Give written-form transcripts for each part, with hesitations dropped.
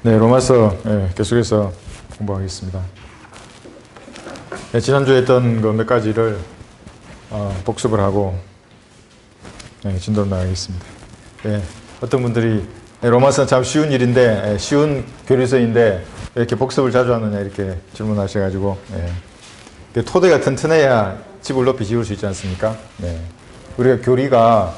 네, 로마서 계속해서 공부하겠습니다. 네, 지난주에 했던 그 몇 가지를 복습을 하고 진도로 나가겠습니다. 네, 어떤 분들이 로마서는 참 쉬운 일인데 쉬운 교리서인데 왜 이렇게 복습을 자주 하느냐 이렇게 질문하셔가지고 토대가 튼튼해야 집을 높이 지을 수 있지 않습니까? 네. 우리가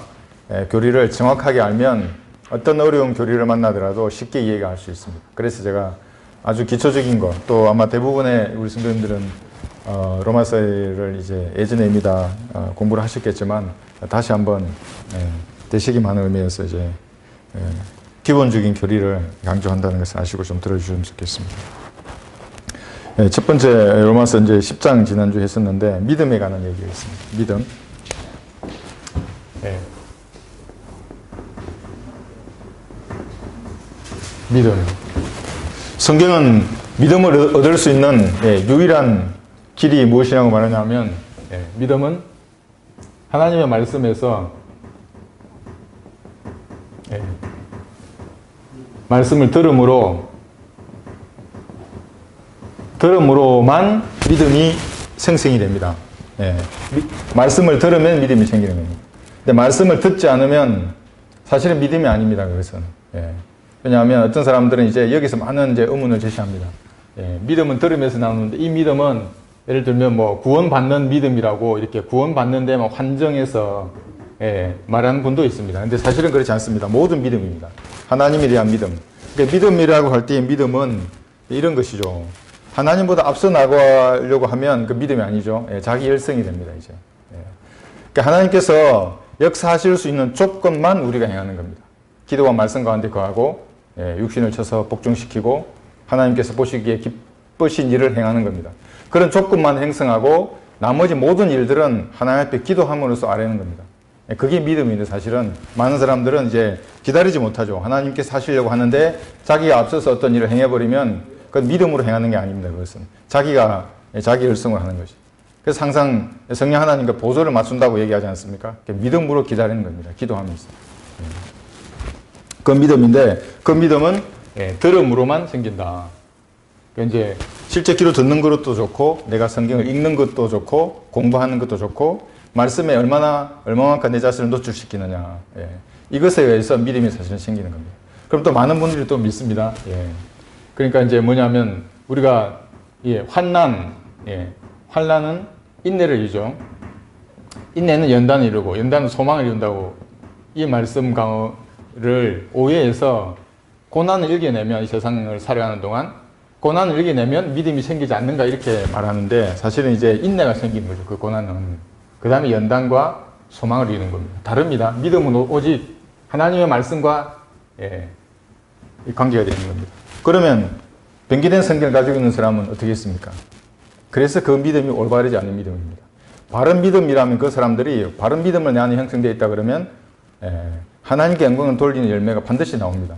교리를 정확하게 알면 어떤 어려운 교리를 만나더라도 쉽게 이해가 할 수 있습니다. 그래서 제가 아주 기초적인 거, 또 아마 대부분의 우리 성도님들은 로마서를 이제 예전에 이미 다 공부를 하셨겠지만 다시 한번 되새김하는 의미에서 이제 기본적인 교리를 강조한다는 것을 아시고 좀 들어주시면 좋겠습니다. 첫 번째 로마서 이제 10장 지난주 했었는데 믿음에 관한 얘기가 있습니다. 믿음. 믿음. 성경은 믿음을 얻을 수 있는 유일한 길이 무엇이라고 말하냐면 믿음은 하나님의 말씀에서 말씀을 들음으로만 믿음이 생성이 됩니다. 말씀을 들으면 믿음이 생기는 겁니다. 근데 말씀을 듣지 않으면 사실은 믿음이 아닙니다. 그것은. 왜냐하면 어떤 사람들은 이제 여기서 많은 이제 의문을 제시합니다. 믿음은 들으면서 나오는데 이 믿음은 예를 들면 뭐 구원받는 믿음이라고 이렇게 구원받는 데만 환정해서 말하는 분도 있습니다. 근데 사실은 그렇지 않습니다. 모든 믿음입니다. 하나님에 대한 믿음. 그러니까 믿음이라고 할 때 믿음은 이런 것이죠. 하나님보다 앞서 나가려고 하면 그 믿음이 아니죠. 자기 열성이 됩니다. 이제. 그러니까 하나님께서 역사하실 수 있는 조건만 우리가 행하는 겁니다. 기도와 말씀 가운데 거하고 육신을 쳐서 복종시키고 하나님께서 보시기에 기쁘신 일을 행하는 겁니다. 그런 조건만 행성하고 나머지 모든 일들은 하나님 앞에 기도함으로써 아뢰는 겁니다. 그게 믿음인데 사실은 많은 사람들은 이제 기다리지 못하죠. 하나님께서 하시려고 하는데 자기가 앞서서 어떤 일을 행해버리면 그건 믿음으로 행하는 게 아닙니다. 그것은 자기가 자기 열성을 하는 것이. 그래서 항상 성령 하나님과 보조를 맞춘다고 얘기하지 않습니까? 믿음으로 기다리는 겁니다. 기도하면서. 그 믿음인데 그 믿음은 들음으로만 생긴다. 그러니까 이제 실제 귀로 듣는 것도 좋고 내가 성경을 읽는 것도 좋고 공부하는 것도 좋고 말씀에 얼마만큼 내 자신을 노출시키느냐. 이것에 의해서 믿음이 사실은 생기는 겁니다. 그럼 또 많은 분들이 또 믿습니다. 그러니까 이제 뭐냐면 우리가 환난은 인내를 이루죠. 인내는 연단을 이루고 연단은 소망을 이룬다고 이 말씀 를 오해해서 고난을 이겨내면 이 세상을 살아가는 동안 고난을 이겨내면 믿음이 생기지 않는가 이렇게 말하는데 사실은 이제 인내가 생기는 거죠. 그 고난은. 그 다음에 연단과 소망을 이루는 겁니다. 다릅니다. 믿음은 오직 하나님의 말씀과 관계가 되는 겁니다. 그러면 변기된 성경을 가지고 있는 사람은 어떻게 했습니까? 그래서 그 믿음이 올바르지 않은 믿음입니다. 바른 믿음이라면 그 사람들이 바른 믿음을 내 안에 형성되어 있다 그러면 하나님께 영광을 돌리는 열매가 반드시 나옵니다.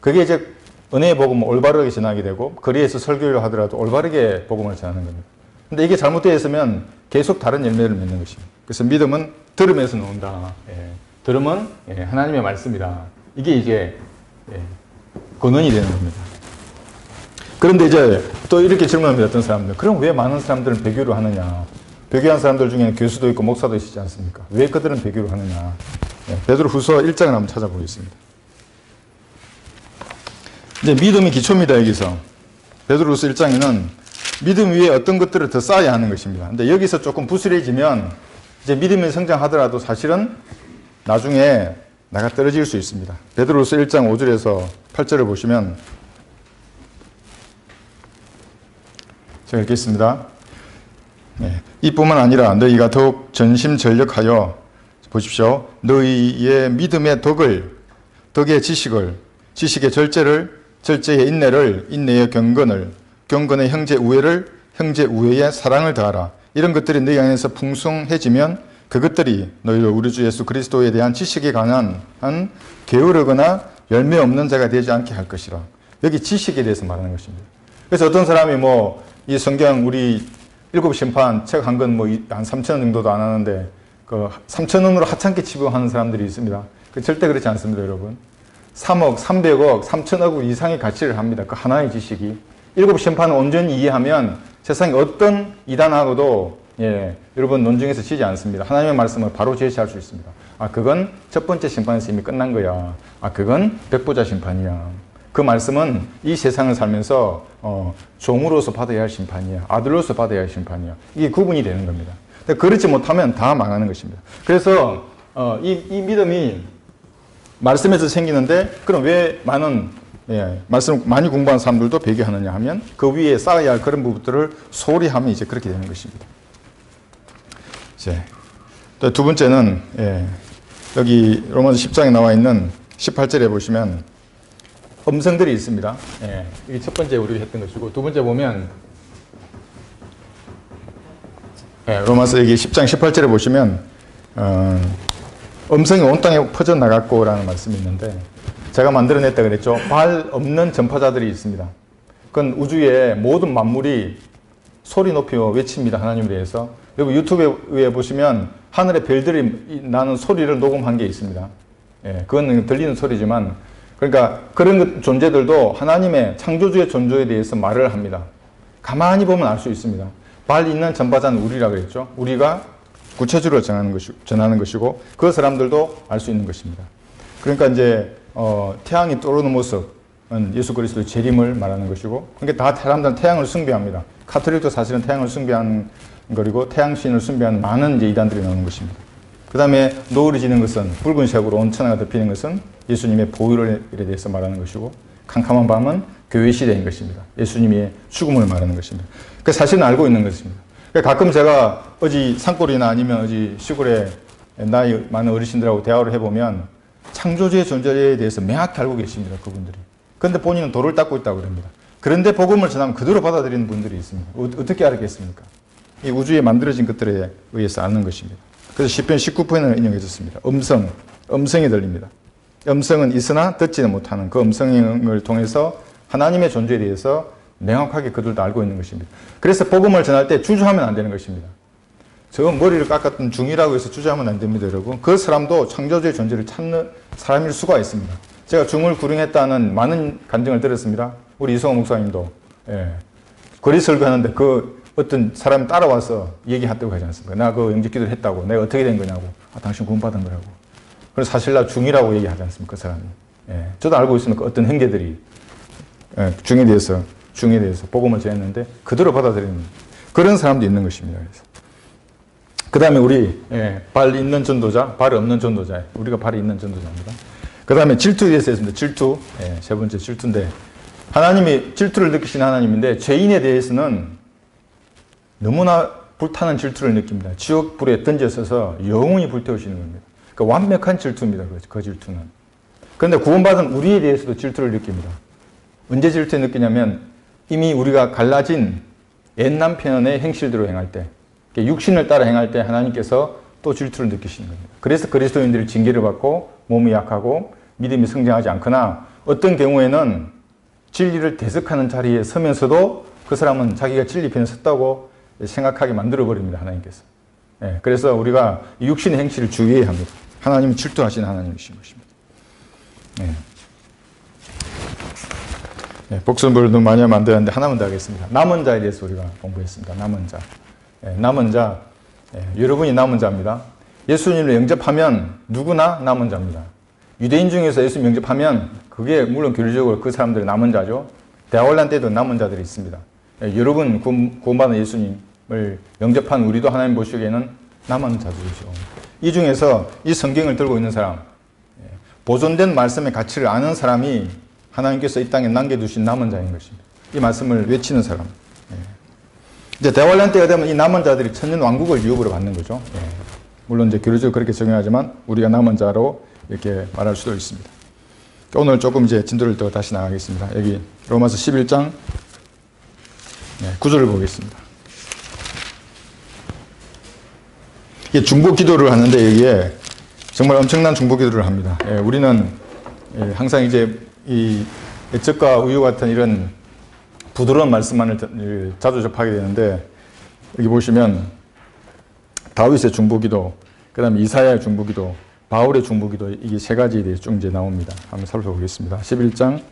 그게 이제 은혜의 복음을 올바르게 전하게 되고 거리에서 설교를 하더라도 올바르게 복음을 전하는 겁니다. 근데 이게 잘못되어 있으면 계속 다른 열매를 맺는 것입니다. 그래서 믿음은 들음에서 나온다. 들음은 하나님의 말씀이다. 이게 이제 근원이 되는 겁니다. 그런데 이제 또 이렇게 질문합니다. 어떤 사람들. 그럼 왜 많은 사람들은 배교를 하느냐. 배교한 사람들 중에는 교수도 있고 목사도 있지 않습니까? 왜 그들은 배교를 하느냐. 베드로후서 1장을 한번 찾아보겠습니다. 이제 믿음이 기초입니다. 여기서 베드로후서 1장에는 믿음 위에 어떤 것들을 더 쌓아야 하는 것입니다. 근데 여기서 조금 부스러지면 이제 믿음이 성장하더라도 사실은 나중에 나가 떨어질 수 있습니다. 베드로후서 1장 5절에서 8절을 보시면 제가 읽겠습니다. 이뿐만 아니라 너희가 더욱 전심전력하여 보십시오. 너희의 믿음의 덕의 지식을, 지식의 절제의 인내를, 인내의 경건을, 경건의 형제 우애를, 형제 우애의 사랑을 더하라. 이런 것들이 너희 안에서 풍성해지면 그것들이 너희를 우리 주 예수 그리스도에 대한 지식에 관한 게으르거나 열매 없는 자가 되지 않게 할 것이라. 여기 지식에 대해서 말하는 것입니다. 그래서 어떤 사람이 이 성경 우리 7심판 책 한 권 한 3,000원 정도도 안 하는데 그 3,000원으로 하찮게 치부하는 사람들이 있습니다. 절대 그렇지 않습니다, 여러분. 3억, 300억, 3천억 이상의 가치를 합니다. 그 하나의 지식이. 7 심판을 온전히 이해하면 세상에 어떤 이단하고도 여러분 논증에서 지지 않습니다. 하나님의 말씀을 바로 제시할 수 있습니다. 아, 그건 첫 번째 심판에서 이미 끝난 거야. 아, 그건 백보자 심판이야. 그 말씀은 이 세상을 살면서 종으로서 받아야 할 심판이야. 아들로서 받아야 할 심판이야. 이게 구분이 되는 겁니다. 그렇지 못하면 다 망하는 것입니다. 그래서 이 믿음이 말씀에서 생기는데 그럼 왜 많은 말씀 많이 공부한 사람들도 배교하느냐 하면 그 위에 쌓아야 할 그런 부분들을 소홀히 하면 이제 그렇게 되는 것입니다. 이제 또 두 번째는 여기 로마서 10장에 나와 있는 18절에 보시면 음성들이 있습니다. 이게 첫 번째 우리가 했던 것이고 두 번째 보면 로마서 여기 10장 18절에 보시면 음성이 온 땅에 퍼져나갔고 라는 말씀이 있는데 제가 만들어냈다 그랬죠. 발 없는 전파자들이 있습니다. 그건 우주의 모든 만물이 소리 높이 외칩니다. 하나님에 대해서. 여러분 유튜브에 보시면 하늘의 별들이 나는 소리를 녹음한 게 있습니다. 그건 들리는 소리지만 그러니까 그런 존재들도 하나님의 창조주의 존재에 대해서 말을 합니다. 가만히 보면 알 수 있습니다. 발 있는 전파자는 우리라 그랬죠. 우리가 구체적으로 전하는 것이고 그 사람들도 알 수 있는 것입니다. 그러니까 이제 태양이 떠오르는 모습은 예수 그리스도의 재림을 말하는 것이고 그러니까 다 사람들은 태양을 숭배합니다. 카톨릭도 사실은 태양을 숭배하는 것이고 태양신을 숭배하는 많은 이제 이단들이 나오는 것입니다. 그 다음에 노을이 지는 것은 붉은색으로 온 천하가 덮이는 것은 예수님의 보혈에 대해서 말하는 것이고 캄캄한 밤은 교회 시대인 것입니다. 예수님의 죽음을 말하는 것입니다. 그 사실은 알고 있는 것입니다. 가끔 제가 어디 산골이나 아니면 어디 시골에 나이 많은 어르신들하고 대화를 해보면 창조주의 존재에 대해서 명확히 알고 계십니다. 그분들이. 그런데 본인은 돌을 닦고 있다고 그럽니다. 그런데 복음을 전하면 그대로 받아들이는 분들이 있습니다. 어떻게 알았겠습니까? 이 우주에 만들어진 것들에 의해서 아는 것입니다. 그래서 시편 19편을 인용해 줬습니다. 음성이 들립니다. 음성은 있으나 듣지는 못하는 그 음성을 통해서 하나님의 존재에 대해서 명확하게 그들도 알고 있는 것입니다. 그래서 복음을 전할 때 주저하면 안 되는 것입니다. 저 머리를 깎았던 중이라고 해서 주저하면 안 됩니다, 여러분. 그 사람도 창조주의 존재를 찾는 사람일 수가 있습니다. 제가 중을 구령했다는 많은 간증을 들었습니다. 우리 이성호 목사님도 거리 설교하는데 그 어떤 사람이 따라와서 얘기했다고 하지 않습니까? 나 그 영접기도를 했다고. 내가 어떻게 된 거냐고. 아, 당신 구원받은 거라고. 그래서 사실 나 중이라고 얘기하지 않습니까? 그 사람이. 저도 알고 있습니다. 그 어떤 형제들이 중에 대해서 복음을 전했는데 그대로 받아들이는 그런 사람도 있는 것입니다. 그래서. 그 다음에 우리 발 있는 전도자, 발 없는 전도자. 우리가 발이 있는 전도자입니다. 그 다음에 질투에 대해서 했습니다. 질투. 세 번째 질투인데 하나님이 질투를 느끼시는 하나님인데 죄인에 대해서는 너무나 불타는 질투를 느낍니다. 지옥 불에 던져서서 영원히 불태우시는 겁니다. 그러니까 완벽한 질투입니다. 그 질투는. 그런데 구원받은 우리에 대해서도 질투를 느낍니다. 언제 질투를 느끼냐면 이미 우리가 갈라진 옛 남편의 행실대로 행할 때 육신을 따라 행할 때 하나님께서 또 질투를 느끼시는 겁니다. 그래서 그리스도인들이 징계를 받고 몸이 약하고 믿음이 성장하지 않거나 어떤 경우에는 진리를 대적하는 자리에 서면서도 그 사람은 자기가 진리 편에 섰다고 생각하게 만들어버립니다. 하나님께서. 그래서 우리가 육신의 행실을 주의해야 합니다. 하나님은 질투하시는 하나님이신 것입니다. 복습을 너무 많이 하면 안 되는데 하나만 더 하겠습니다. 남은 자에 대해서 우리가 공부했습니다. 남은 자. 남은 자. 여러분이 남은 자입니다. 예수님을 영접하면 누구나 남은 자입니다. 유대인 중에서 예수님 영접하면 그게 물론 교리적으로 그 사람들이 남은 자죠. 대환란 때도 남은 자들이 있습니다. 여러분 구원받은 예수님을 영접한 우리도 하나님 보시기에는 남은 자들이죠. 이 중에서 이 성경을 들고 있는 사람, 보존된 말씀의 가치를 아는 사람이 하나님께서 이 땅에 남겨두신 남은 자인 것입니다. 이 말씀을 외치는 사람. 이제 대환란 때가 되면 이 남은 자들이 천년 왕국을 유업으로 받는 거죠. 물론 이제 교리적으로 그렇게 적용하지만 우리가 남은 자로 이렇게 말할 수도 있습니다. 오늘 조금 이제 진도를 더 다시 나가겠습니다. 여기 로마서 11장 9절을 보겠습니다. 이게 중보 기도를 하는데 여기에 정말 엄청난 중보 기도를 합니다. 우리는 항상 이제 이 애적과 우유 같은 이런 부드러운 말씀만을 자주 접하게 되는데 여기 보시면 다윗의 중보 기도, 그 다음에 이사야의 중보 기도, 바울의 중보기도 이게 세 가지에 대해서 쭉 이제 나옵니다. 한번 살펴보겠습니다. 11장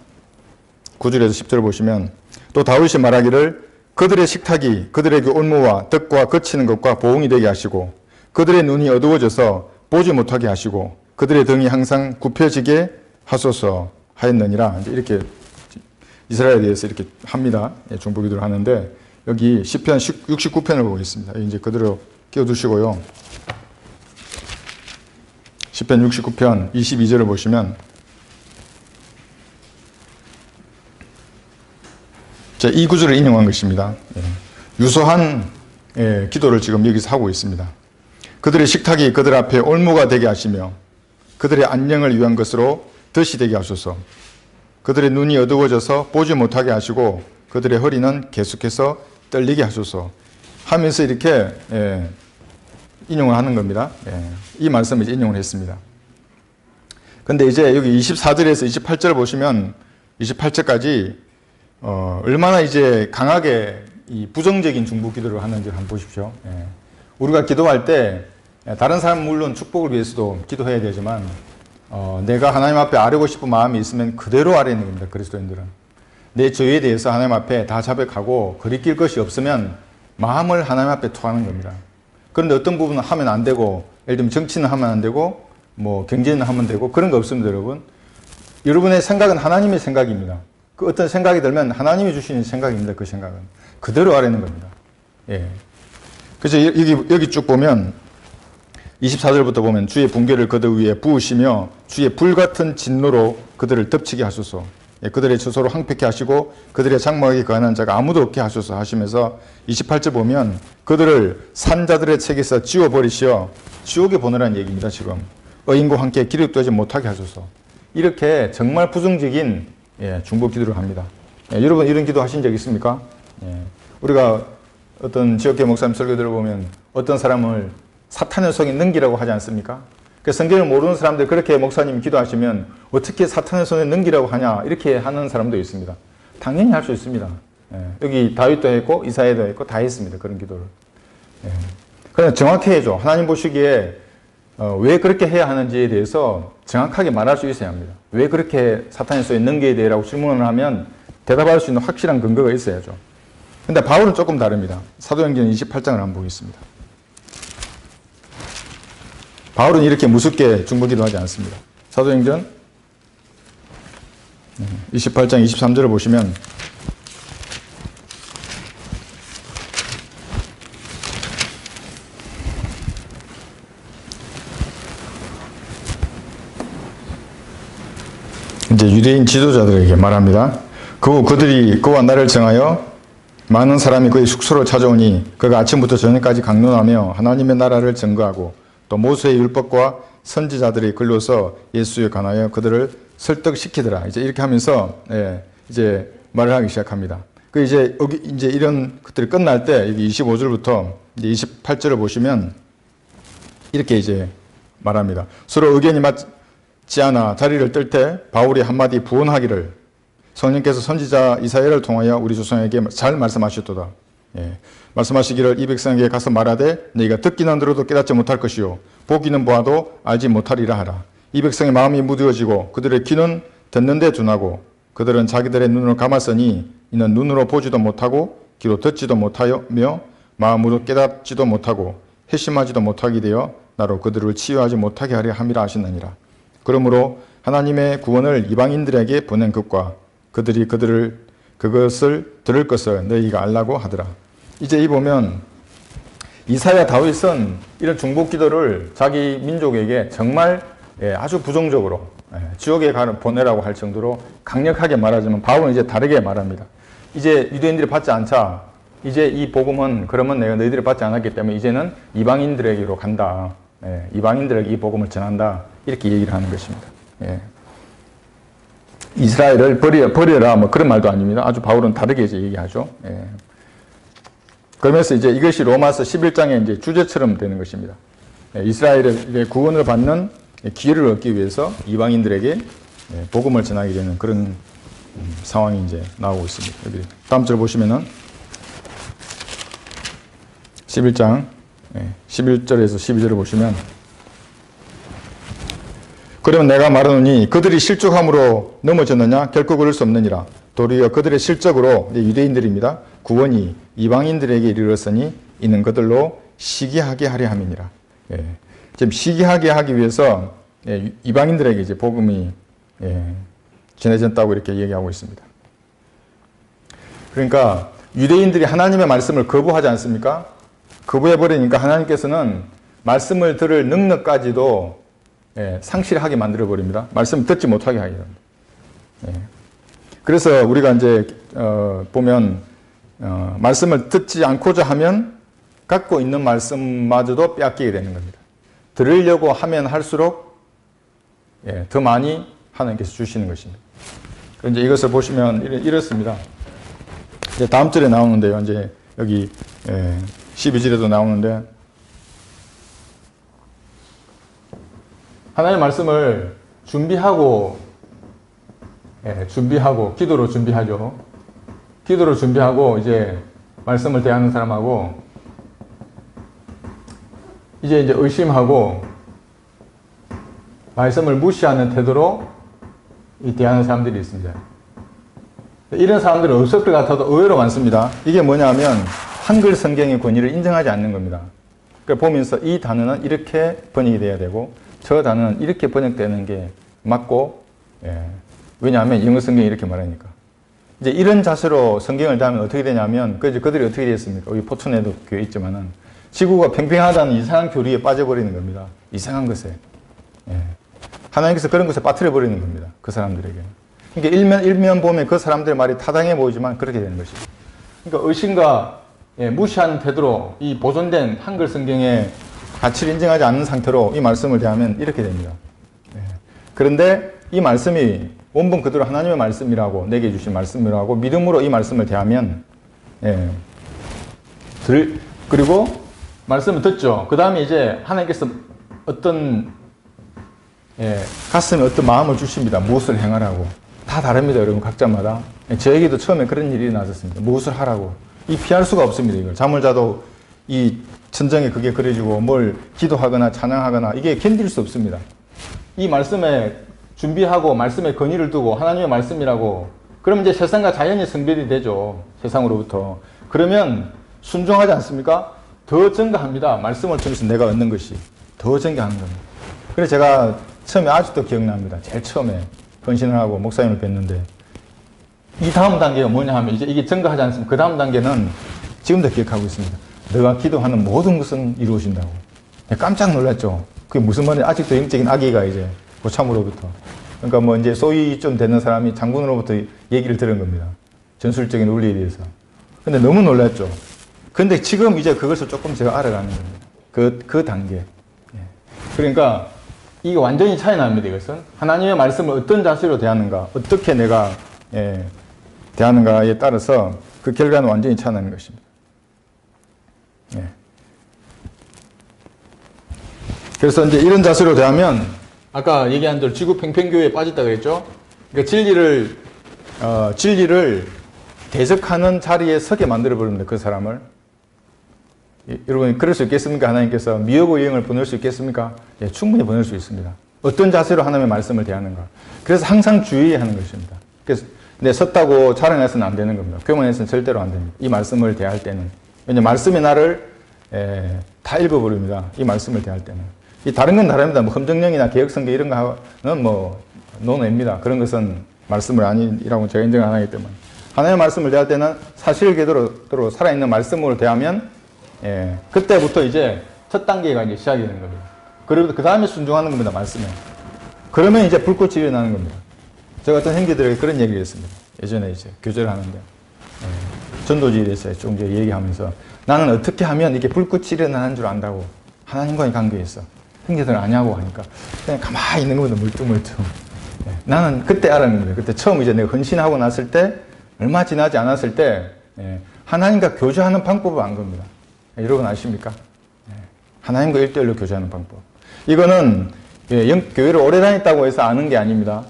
9절에서 10절을 보시면 또 다윗이 말하기를 그들의 식탁이 그들에게 올무와 덕과 거치는 것과 보응이 되게 하시고 그들의 눈이 어두워져서 보지 못하게 하시고 그들의 등이 항상 굽혀지게 하소서 하였느니라. 이제 이렇게 이스라엘에 대해서 이렇게 합니다. 중보기도를 하는데 여기 시편 69편을 보고 있습니다. 이제 그대로 끼워두시고요. 시편 69편 22절을 보시면 이 구절을 인용한 것입니다. 유소한 기도를 지금 여기서 하고 있습니다. 그들의 식탁이 그들 앞에 올무가 되게 하시며 그들의 안녕을 위한 것으로 덫이 되게 하소서. 그들의 눈이 어두워져서 보지 못하게 하시고 그들의 허리는 계속해서 떨리게 하소서 하면서 이렇게 인용을 하는 겁니다. 이 말씀을 이제 인용을 했습니다. 근데 이제 여기 24절에서 28절을 보시면 28절까지 얼마나 이제 강하게 이 부정적인 중보 기도를 하는지 한번 보십시오. 우리가 기도할 때 다른 사람은 물론 축복을 위해서도 기도해야 되지만 내가 하나님 앞에 아뢰고 싶은 마음이 있으면 그대로 아뢰는 겁니다. 그리스도인들은. 내 죄에 대해서 하나님 앞에 다 자백하고 거리낄 것이 없으면 마음을 하나님 앞에 토하는 겁니다. 그런데 어떤 부분은 하면 안 되고 예를 들면 정치는 하면 안 되고 뭐 경제는 하면 되고 그런 거 없습니다. 여러분. 여러분의 생각은 하나님의 생각입니다. 그 어떤 생각이 들면 하나님이 주시는 생각입니다. 그 생각은. 그대로 아뢰는 겁니다. 그래서 여기 쭉 보면 24절부터 보면 주의 분궤를 그들 위에 부으시며 주의 불같은 진노로 그들을 덮치게 하소서. 그들의 처소로 황폐케 하시고 그들의 장막에 거하는 자가 아무도 없게 하소서 하시면서 28절 보면 그들을 산자들의 책에서 지워버리시어 지옥에 보내라는 얘기입니다. 지금 의인과 함께 기록되지 못하게 하소서. 이렇게 정말 부정적인 중보 기도를 합니다. 여러분 이런 기도 하신 적 있습니까? 우리가 어떤 지역계 목사님 설교 들어보면 어떤 사람을 사탄의 손에 넘기라고 하지 않습니까? 그 성경을 모르는 사람들 그렇게 목사님이 기도하시면 어떻게 사탄의 손에 넘기라고 하냐 이렇게 하는 사람도 있습니다. 당연히 할 수 있습니다. 여기 다윗도 했고 이사야도 했고 다 했습니다. 그런 기도를. 그냥 정확히 해줘. 하나님 보시기에 왜 그렇게 해야 하는지에 대해서 정확하게 말할 수 있어야 합니다. 왜 그렇게 사탄의 손에 넘겨야 돼라고 질문을 하면 대답할 수 있는 확실한 근거가 있어야죠. 근데 바울은 조금 다릅니다. 사도행전 28장을 한번 보겠습니다. 바울은 이렇게 무섭게 중보기도 하지 않습니다. 사도행전 28장 23절을 보시면 이제 유대인 지도자들에게 말합니다. 그들이 그와 나를 정하여 많은 사람이 그의 숙소를 찾아오니 그가 아침부터 저녁까지 강론하며 하나님의 나라를 증거하고 또 모세의 율법과 선지자들의 글로서 예수에 관하여 그들을 설득시키더라. 이제 이렇게 하면서 이제 말을 하기 시작합니다. 그 이제 여기 이제 이런 것들이 끝날 때 여기 25절부터 이제 28절을 보시면 이렇게 이제 말합니다. 서로 의견이 맞지 않아 자리를 뜰 때 바울이 한마디 부언하기를 성령께서 선지자 이사야를 통하여 우리 조상에게 잘 말씀하셨도다. 말씀하시기를 이 백성에게 가서 말하되 너희가 듣기는 들어도 깨닫지 못할 것이요 보기는 보아도 알지 못하리라 하라. 이 백성의 마음이 무뎌지고 그들의 귀는 듣는 데 둔하고 그들은 자기들의 눈을 감았으니 이는 눈으로 보지도 못하고 귀로 듣지도 못하며 마음으로 깨닫지도 못하고 회심하지도 못하게 되어 나로 그들을 치유하지 못하게 하려 함이라 하시느니라. 그러므로 하나님의 구원을 이방인들에게 보낸 것과 그들이 그것을 들을 것을 너희가 알라고 하더라. 이제 이 보면 이사야 다윗은 이런 중보 기도를 자기 민족에게 정말 아주 부정적으로 지옥에 보내라고 할 정도로 강력하게 말하지만 바울은 이제 다르게 말합니다. 이제 유대인들이 받지 않자 이제 이 복음은 그러면 내가 너희들이 받지 않았기 때문에 이제는 이방인들에게로 간다. 이방인들에게 이 복음을 전한다. 이렇게 얘기를 하는 것입니다. 이스라엘을 버려라 뭐 그런 말도 아닙니다. 아주 바울은 다르게 이제 얘기하죠. 그러면서 이제 이것이 로마서 11장의 이제 주제처럼 되는 것입니다. 이스라엘의 구원을 받는 기회를 얻기 위해서 이방인들에게 복음을 전하게 되는 그런 상황이 이제 나오고 있습니다. 여기 다음 절 보시면은 11장 11절에서 12절을 보시면 그러면 내가 말하노니 그들이 실족함으로 넘어졌느냐? 결코 그럴 수 없느니라. 도리어 그들의 실적으로, 유대인들입니다, 구원이 이방인들에게 이르렀으니 이는 그들로 시기하게 하려 함이니라. 예. 지금 시기하게 하기 위해서 이방인들에게 이제 복음이 전해졌다고 이렇게 얘기하고 있습니다. 그러니까 유대인들이 하나님의 말씀을 거부하지 않습니까? 거부해버리니까 하나님께서는 말씀을 들을 능력까지도 상실하게 만들어버립니다. 말씀을 듣지 못하게 하게 됩니다. 그래서 우리가 이제 보면 말씀을 듣지 않고자 하면 갖고 있는 말씀마저도 빼앗기게 되는 겁니다. 들으려고 하면 할수록 더 많이 하나님께서 주시는 것입니다. 이제 이것을 보시면 이렇습니다. 이제 다음 절에 나오는데요. 이제 여기 12절에도 나오는데, 하나님의 말씀을 준비하고 기도로 준비하죠. 기도로 준비하고 이제 말씀을 대하는 사람하고 이제 의심하고 말씀을 무시하는 태도로 대하는 사람들이 있습니다. 이런 사람들은 없을 것 같아도 의외로 많습니다. 이게 뭐냐면 한글 성경의 권위를 인정하지 않는 겁니다. 그러니까 보면서 이 단어는 이렇게 번역이 돼야 되고 저 단어는 이렇게 번역되는 게 맞고, 왜냐하면 영어 성경이 이렇게 말하니까. 이제 이런 자세로 성경을 다하면 어떻게 되냐면, 그들이 어떻게 되었습니까? 여기 포천에도 교회 있지만은, 지구가 팽팽하다는 이상한 교리에 빠져버리는 겁니다. 이상한 것에. 하나님께서 그런 것에 빠뜨려버리는 겁니다. 그 사람들에게. 그러니까 일면 보면 그 사람들의 말이 타당해 보이지만 그렇게 되는 것이죠. 그러니까 의심과 무시하는 태도로 이 보존된 한글 성경의 가치를 인정하지 않는 상태로 이 말씀을 대하면 이렇게 됩니다. 그런데 이 말씀이 원본 그대로 하나님의 말씀이라고, 내게 주신 말씀이라고 믿음으로 이 말씀을 대하면, 그리고 말씀을 듣죠. 그 다음에 이제 하나님께서 어떤, 가슴에 어떤 마음을 주십니다. 무엇을 행하라고. 다 다릅니다, 여러분, 각자마다. 저에게도 처음에 그런 일이 나왔었습니다. 무엇을 하라고. 이 피할 수가 없습니다, 이걸. 잠을 자도 이 천정에 그게 그려지고 뭘 기도하거나 찬양하거나 이게 견딜 수 없습니다. 이 말씀에 준비하고 말씀에 권위를 두고 하나님의 말씀이라고, 그러면 이제 세상과 자연이 성별이 되죠. 세상으로부터. 그러면 순종하지 않습니까? 더 증가합니다. 말씀을 통해서 내가 얻는 것이 더 증가하는 겁니다. 그래서 제가 처음에 아직도 기억납니다. 제일 처음에 헌신을 하고 목사님을 뵀는데, 이 다음 단계가 뭐냐 하면 이제 이게 증가하지 않습니까? 그 다음 단계는 지금도 기억하고 있습니다. 너가 기도하는 모든 것은 이루어진다고. 깜짝 놀랐죠. 그게 무슨 말이냐. 아직도 영적인 아기가 이제 고참으로부터. 그러니까 뭐 이제 소위 좀 되는 사람이 장군으로부터 얘기를 들은 겁니다. 전술적인 원리에 대해서. 근데 너무 놀랐죠. 근데 지금 이제 그것을 조금 제가 알아가는 겁니다. 그 단계. 그러니까 이게 완전히 차이 납니다, 이것은. 하나님의 말씀을 어떤 자세로 대하는가, 어떻게 내가, 대하는가에 따라서 그 결과는 완전히 차이 나는 것입니다. 그래서 이제 이런 자세로 대하면, 아까 얘기한 대로 지구 팽팽교회에 빠졌다 그랬죠? 그러니까 진리를 대적하는 자리에 서게 만들어버립니다, 그 사람을. 여러분, 그럴 수 있겠습니까? 하나님께서 미혹의 영을 보낼 수 있겠습니까? 충분히 보낼 수 있습니다. 어떤 자세로 하나님의 말씀을 대하는가. 그래서 항상 주의하는 것입니다. 그래서 섰다고 자랑해서는 안 되는 겁니다. 교만해서는 절대로 안 됩니다. 이 말씀을 대할 때는. 왜냐하면 말씀이 나를 다 읽어버립니다. 이 말씀을 대할 때는. 이 다른 건 다릅니다. 뭐 험정령이나 개혁성경 이런 거는 뭐 논외입니다. 그런 것은 말씀을 아니라고 제가 인정을 안 하기 때문에. 하나님의 말씀을 대할 때는 사실궤도로 살아있는 말씀으로 대하면, 그때부터 이제 첫 단계가 이제 시작이 되는 겁니다. 그리고 그 다음에 순종하는 겁니다, 말씀에. 그러면 이제 불꽃이 일어나는 겁니다. 제가 어떤 형제들에게 그런 얘기를 했습니다. 예전에 이제 교제를 하는데, 전도지에 대해서 좀 이제 얘기하면서, 나는 어떻게 하면 이게 불꽃이 일어나는 줄 안다고. 하나님과의 관계에서. 형제들은 아냐고 하니까, 그냥 가만히 있는 겁니다, 멀뚱멀뚱. 나는 그때 알았는 거예요. 그때 처음 이제 내가 헌신하고 났을 때, 얼마 지나지 않았을 때, 하나님과 교제하는 방법을 안 겁니다. 여러분 아십니까? 하나님과 1대1로 교제하는 방법. 이거는 교회를 오래 다녔다고 해서 아는 게 아닙니다.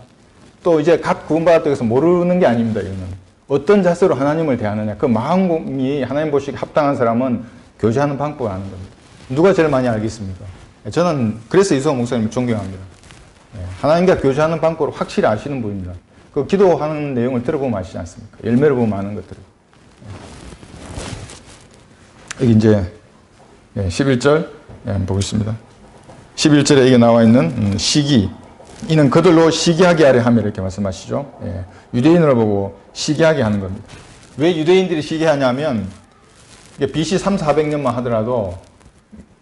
또 이제 각 구원받았다고 해서 모르는 게 아닙니다. 이거는 어떤 자세로 하나님을 대하느냐, 그 마음이 하나님 보시기에 합당한 사람은 교제하는 방법을 아는 겁니다. 누가 제일 많이 알겠습니까? 저는 그래서 이수호 목사님을 존경합니다. 하나님과 교제하는 방법을 확실히 아시는 분입니다. 그 기도하는 내용을 들어보면 아시지 않습니까? 열매를 보면 아는 것들을. 여기 이제 11절 한번 보겠습니다. 11절에 이게 나와 있는 시기. 이는 그들로 시기하게 하려 하며 이렇게 말씀하시죠. 유대인을 보고 시기하게 하는 겁니다. 왜 유대인들이 시기하냐면 BC 300~400년만 하더라도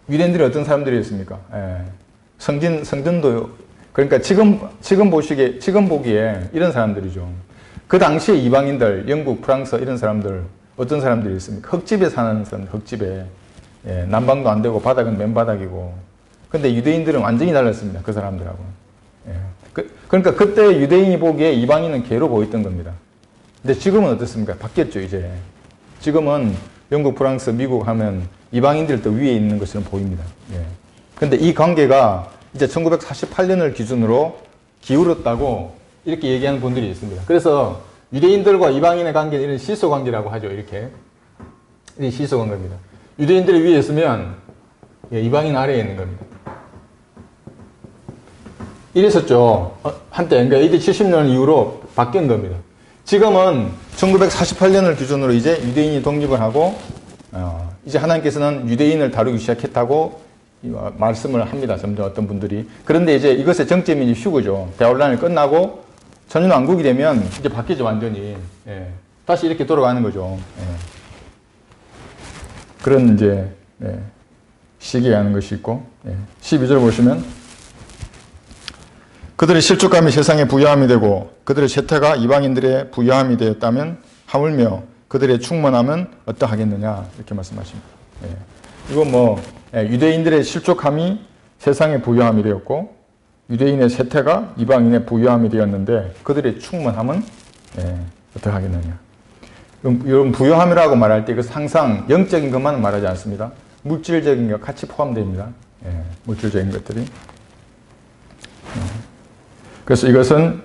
유대인들이 어떤 사람들이었습니까? 성전도 그러니까 지금 보기에 이런 사람들이죠. 그 당시에 이방인들, 영국, 프랑스 이런 사람들 어떤 사람들이 있습니까? 흙집에 사는 사람들, 흙집에 난방도 안 되고 바닥은 맨바닥이고. 근데 유대인들은 완전히 달랐습니다. 그 사람들하고. 그러니까 그때 유대인이 보기에 이방인은 개로 보였던 겁니다. 근데 지금은 어떻습니까? 바뀌었죠, 이제. 지금은 영국, 프랑스, 미국 하면 이방인들 더 위에 있는 것처럼 보입니다. 근데 이 관계가 이제 1948년을 기준으로 기울었다고 이렇게 얘기하는 분들이 있습니다. 그래서 유대인들과 이방인의 관계는 이런 시소 관계라고 하죠, 이렇게. 이 시소 관계입니다. 유대인들이 위에 있으면 이방인 아래에 있는 겁니다. 이랬었죠. 한때, 그러니까 이제 70년 이후로 바뀐 겁니다. 지금은 1948년을 기준으로 이제 유대인이 독립을 하고, 이제 하나님께서는 유대인을 다루기 시작했다고 말씀을 합니다. 점점 어떤 분들이. 그런데 이제 이것의 정점이 휴거죠. 대환란이 끝나고 천년왕국이 되면 이제 바뀌죠, 완전히. 다시 이렇게 돌아가는 거죠. 그런 이제, 시기에 하는 것이 있고, 12절 보시면, 그들의 실족감이 세상의 부요함이 되고 그들의 쇠퇴가 이방인들의 부요함이 되었다면 하물며 그들의 충만함은 어떠하겠느냐 이렇게 말씀하십니다. 이건 유대인들의 실족함이 세상의 부요함이 되었고 유대인의 쇠퇴가 이방인의 부요함이 되었는데 그들의 충만함은 어떠하겠느냐. 여러분 부요함이라고 말할 때 이것은 항상 영적인 것만 말하지 않습니다. 물질적인 것 같이 포함됩니다. 물질적인 것들이. 그래서 이것은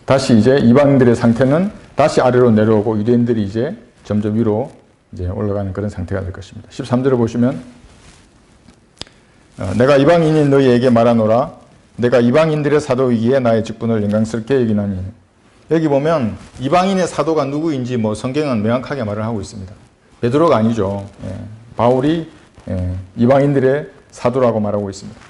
다시 이제 이방인들의 상태는 다시 아래로 내려오고 유대인들이 이제 점점 위로 이제 올라가는 그런 상태가 될 것입니다. 13절을 보시면 내가 이방인인 너희에게 말하노라 내가 이방인들의 사도이기에 나의 직분을 영광스럽게 여기나니. 여기 보면 이방인의 사도가 누구인지 성경은 명확하게 말을 하고 있습니다. 베드로가 아니죠. 바울이 이방인들의 사도라고 말하고 있습니다.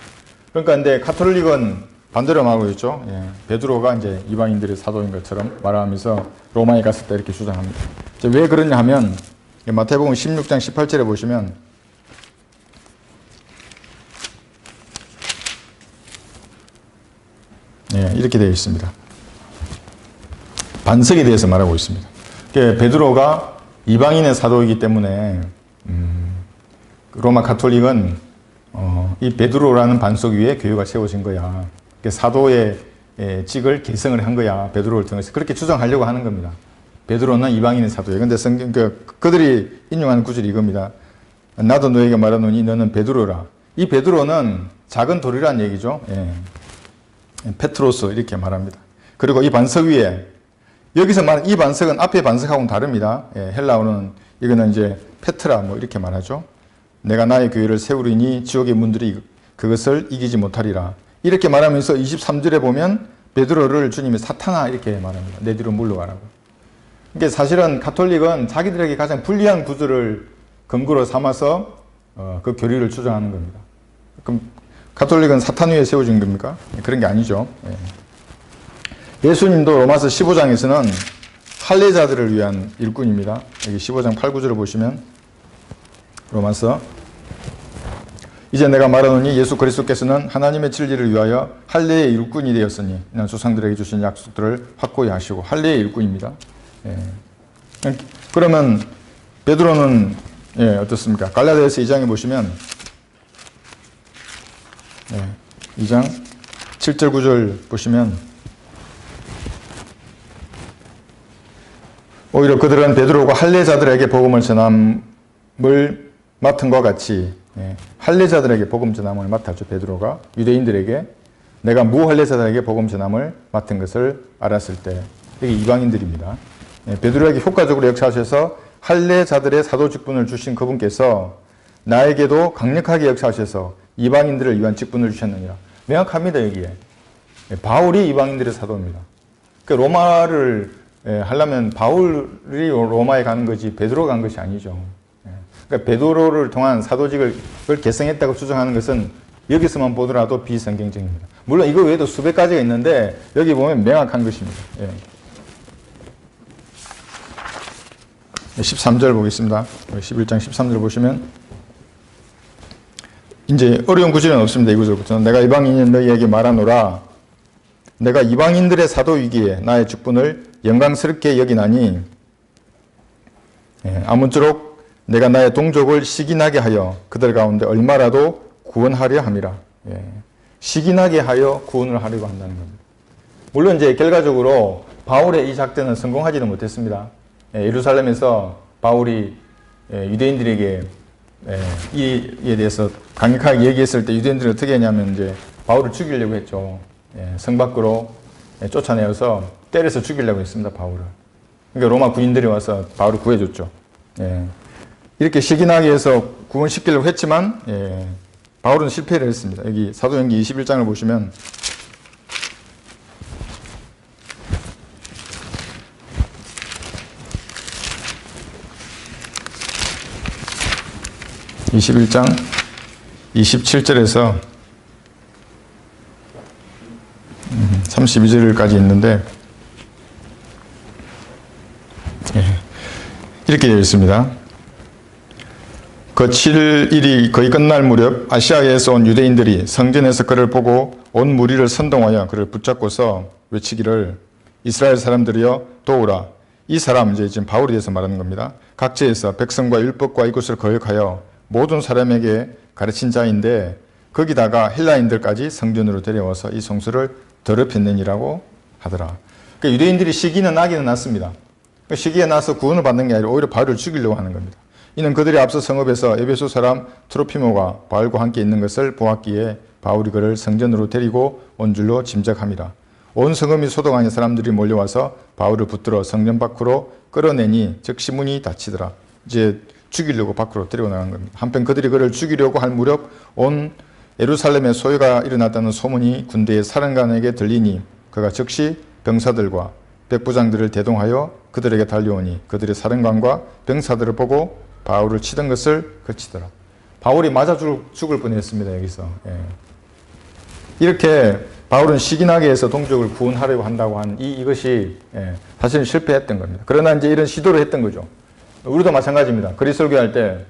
그러니까 근데 가톨릭은 반대로 말하고 있죠. 베드로가 이제 이방인들의 사도인 것처럼 말하면서 로마에 갔을 때 이렇게 주장합니다. 왜 그러냐 하면 마태복음 16장 18절에 보시면 이렇게 되어 있습니다. 반석에 대해서 말하고 있습니다. 베드로가 이방인의 사도이기 때문에 로마 가톨릭은 이 베드로라는 반석 위에 교회가 세워진 거야. 사도의 직을 계승을 한 거야. 베드로를 통해서. 그렇게 주장하려고 하는 겁니다. 베드로는 이방인의 사도예요. 근데 성경, 그들이 인용하는 구절이 이겁니다. 나도 너에게 말하노니 너는 베드로라. 이 베드로는 작은 돌이라는 얘기죠. 페트로스 이렇게 말합니다. 그리고 이 반석 위에 여기서 말하는 이 반석은 앞에 반석하고는 다릅니다. 헬라어는 이거는 이제 페트라 이렇게 말하죠. 내가 나의 교회를 세우리니 지옥의 문들이 그것을 이기지 못하리라. 이렇게 말하면서 23절에 보면 베드로를 주님이 사탄아 이렇게 말합니다. 내 뒤로 물러가라고. 그러니까 사실은 가톨릭은 자기들에게 가장 불리한 구절을 근거로 삼아서 그 교리를 주장하는 겁니다. 그럼 가톨릭은 사탄 위에 세워진 겁니까? 그런 게 아니죠. 예수님도 로마서 15장에서는 할례자들을 위한 일꾼입니다. 여기 15장 8, 9절을 보시면 로마서 이제 내가 말하노니 예수 그리스도께서는 하나님의 진리를 위하여 할례의 일꾼이 되었으니 이는 조상들에게 주신 약속들을 확고히 하시고 할례의 일꾼입니다. 그러면 베드로는 어떻습니까? 갈라디아서 2장에 보시면 2장 7절 9절 보시면 오히려 그들은 베드로가 할례자들에게 복음을 전함을 맡은 것 같이 할례자들에게 복음 전함을 맡았죠. 베드로가 유대인들에게 내가 무할례자들에게 복음 전함을 맡은 것을 알았을 때 이게 이방인들입니다. 베드로에게 효과적으로 역사하셔서 할례자들의 사도 직분을 주신 그분께서 나에게도 강력하게 역사하셔서 이방인들을 위한 직분을 주셨느니라. 명확합니다. 여기에 바울이 이방인들의 사도입니다. 그 로마를 하려면 바울이 로마에 가는 거지 베드로가 간 것이 아니죠. 그러니까 베드로를 통한 사도직을 계승했다고 주장하는 것은 여기서만 보더라도 비성경적입니다. 물론 이거 외에도 수백 가지가 있는데 여기 보면 명확한 것입니다. 13절 보겠습니다. 11장 13절 보시면 이제 어려운 구절은 없습니다. 이 구절부터는 내가 이방인인 너희에게 말하노라 내가 이방인들의 사도이기에 나의 직분을 영광스럽게 여기나니 아무쪼록 내가 나의 동족을 시기나게 하여 그들 가운데 얼마라도 구원하려 함이라. 시기나게 하여 구원을 하려고 한다는 겁니다. 물론 이제 결과적으로 바울의 이 작전은 성공하지는 못했습니다. 예루살렘에서 바울이 유대인들에게 이에 대해서 강력하게 얘기했을 때 유대인들이 어떻게 했냐면 이제 바울을 죽이려고 했죠. 성 밖으로 쫓아내어서 때려서 죽이려고 했습니다. 바울을. 그러니까 로마 군인들이 와서 바울을 구해줬죠. 이렇게 시기나게 해서 구원시키려고 했지만 바울은 실패를 했습니다. 여기 사도행전 21장을 보시면 (21장) 27절에서 32절까지 있는데 이렇게 되어 있습니다. 그 7일이 거의 끝날 무렵 아시아에서 온 유대인들이 성전에서 그를 보고 온 무리를 선동하여 그를 붙잡고서 외치기를 이스라엘 사람들이여 도우라. 이 사람 이제 지금 바울에 대해서 말하는 겁니다. 각지에서 백성과 율법과 이것을 거역하여 모든 사람에게 가르친 자인데 거기다가 헬라인들까지 성전으로 데려와서 이 성수를 더럽혔느니라고 하더라. 그러니까 유대인들이 시기는 나기는 났습니다. 시기에 나서 구원을 받는 게 아니라 오히려 바울을 죽이려고 하는 겁니다. 이는 그들이 앞서 성읍에서 에베소 사람 트로피모가 바울과 함께 있는 것을 보았기에 바울이 그를 성전으로 데리고 온 줄로 짐작함이라. 온 성읍이 소동하니 사람들이 몰려와서 바울을 붙들어 성전 밖으로 끌어내니 즉시 문이 닫히더라. 이제 죽이려고 밖으로 데리고 나간 겁니다. 한편 그들이 그를 죽이려고 할 무렵 온 예루살렘에 소요가 일어났다는 소문이 군대의 사령관에게 들리니 그가 즉시 병사들과 백부장들을 대동하여 그들에게 달려오니 그들의 사령관과 병사들을 보고 바울을 치던 것을 그치더라. 바울이 맞아 죽을 뻔했습니다. 여기서. 이렇게 바울은 시기나게 해서 동족을 구원하려고 한다고 한 이것이 사실은 실패했던 겁니다. 그러나 이제 이런 시도를 했던 거죠. 우리도 마찬가지입니다. 그리스도교할 때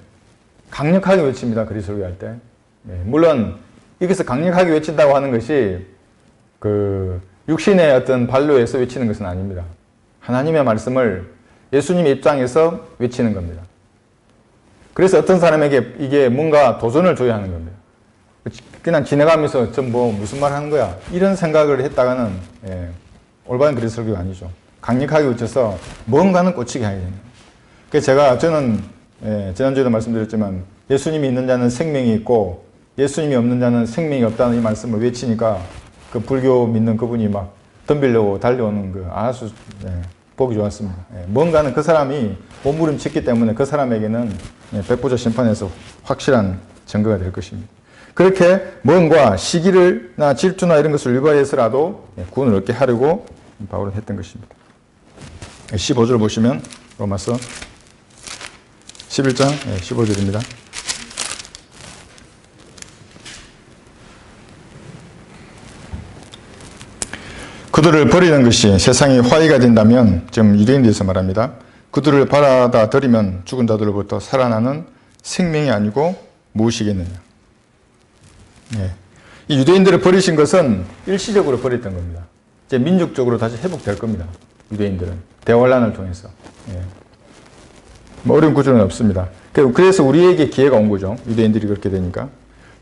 강력하게 외칩니다. 그리스도교할 때. 물론 여기서 강력하게 외친다고 하는 것이 그 육신의 어떤 발로에서 외치는 것은 아닙니다. 하나님의 말씀을 예수님의 입장에서 외치는 겁니다. 그래서 어떤 사람에게 이게 뭔가 도전을 줘야 하는 겁니다. 그냥 지나가면서 저 뭐 무슨 말 하는 거야 이런 생각을 했다가는 올바른 그리스도교가 아니죠. 강력하게 외쳐서 뭔가는 꽂히게 해야 됩니다. 그래서 저는 지난주에도 말씀드렸지만 예수님이 있는 자는 생명이 있고 예수님이 없는 자는 생명이 없다는 이 말씀을 외치니까 그 불교 믿는 그분이 막 덤비려고 달려오는 그 아주 보기 좋았습니다. 뭔가는 그 사람이 몸부림쳤기 때문에 그 사람에게는 백부자 심판에서 확실한 증거가 될 것입니다. 그렇게 뭔가 시기나 질투나 이런 것을 유발해서라도 구원을 얻게 하려고 바울은 했던 것입니다. 15절 보시면 로마서 11장 15절입니다. 그들을 버리는 것이 세상에 화의가 된다면 지금 유대인들에서 말합니다. 그들을 받아들이면 죽은 자들로부터 살아나는 생명이 아니고 무엇이겠느냐. 이 유대인들을 버리신 것은 일시적으로 버렸던 겁니다. 이제 민족적으로 다시 회복될 겁니다. 유대인들은 대환란을 통해서. 뭐 어려운 구조는 없습니다. 그래서 우리에게 기회가 온 거죠. 유대인들이 그렇게 되니까.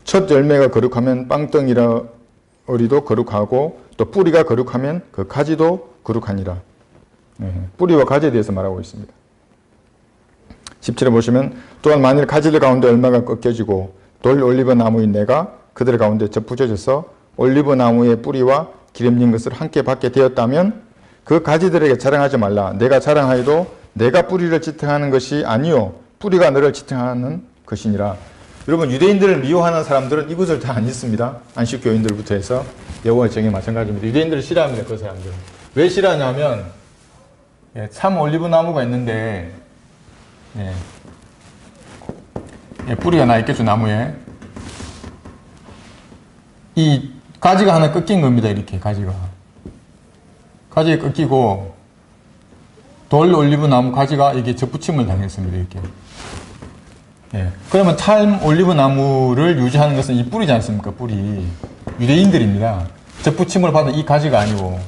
첫 열매가 거룩하면 빵덩어리도 거룩하고 또 뿌리가 거룩하면 그 가지도 거룩하니라. 뿌리와 가지에 대해서 말하고 있습니다. 17에 보시면 또한 만일 가지들 가운데 얼마가 꺾여지고 돌 올리브 나무인 내가 그들 가운데 접붙여져서 올리브 나무의 뿌리와 기름진 것을 함께 받게 되었다면 그 가지들에게 자랑하지 말라. 내가 자랑하여도 내가 뿌리를 지탱하는 것이 아니요 뿌리가 너를 지탱하는 것이니라. 여러분 유대인들을 미워하는 사람들은 이것을 다 안 읽습니다. 안식교인들부터 해서 여호와의 정에 마찬가지입니다. 유대인들을 싫어합니다. 그 사람들은. 왜 싫어하냐면 참 올리브 나무가 있는데 뿌리가 나 있겠죠, 나무에. 이 가지가 하나 꺾인 겁니다. 이렇게 가지가 꺾이고 돌 올리브 나무 가지가 이게 접붙임을 당했습니다. 이렇게. 그러면 참 올리브 나무를 유지하는 것은 이 뿌리지 않습니까? 뿌리. 유대인들입니다. 접붙임을 받은 이 가지가 아니고.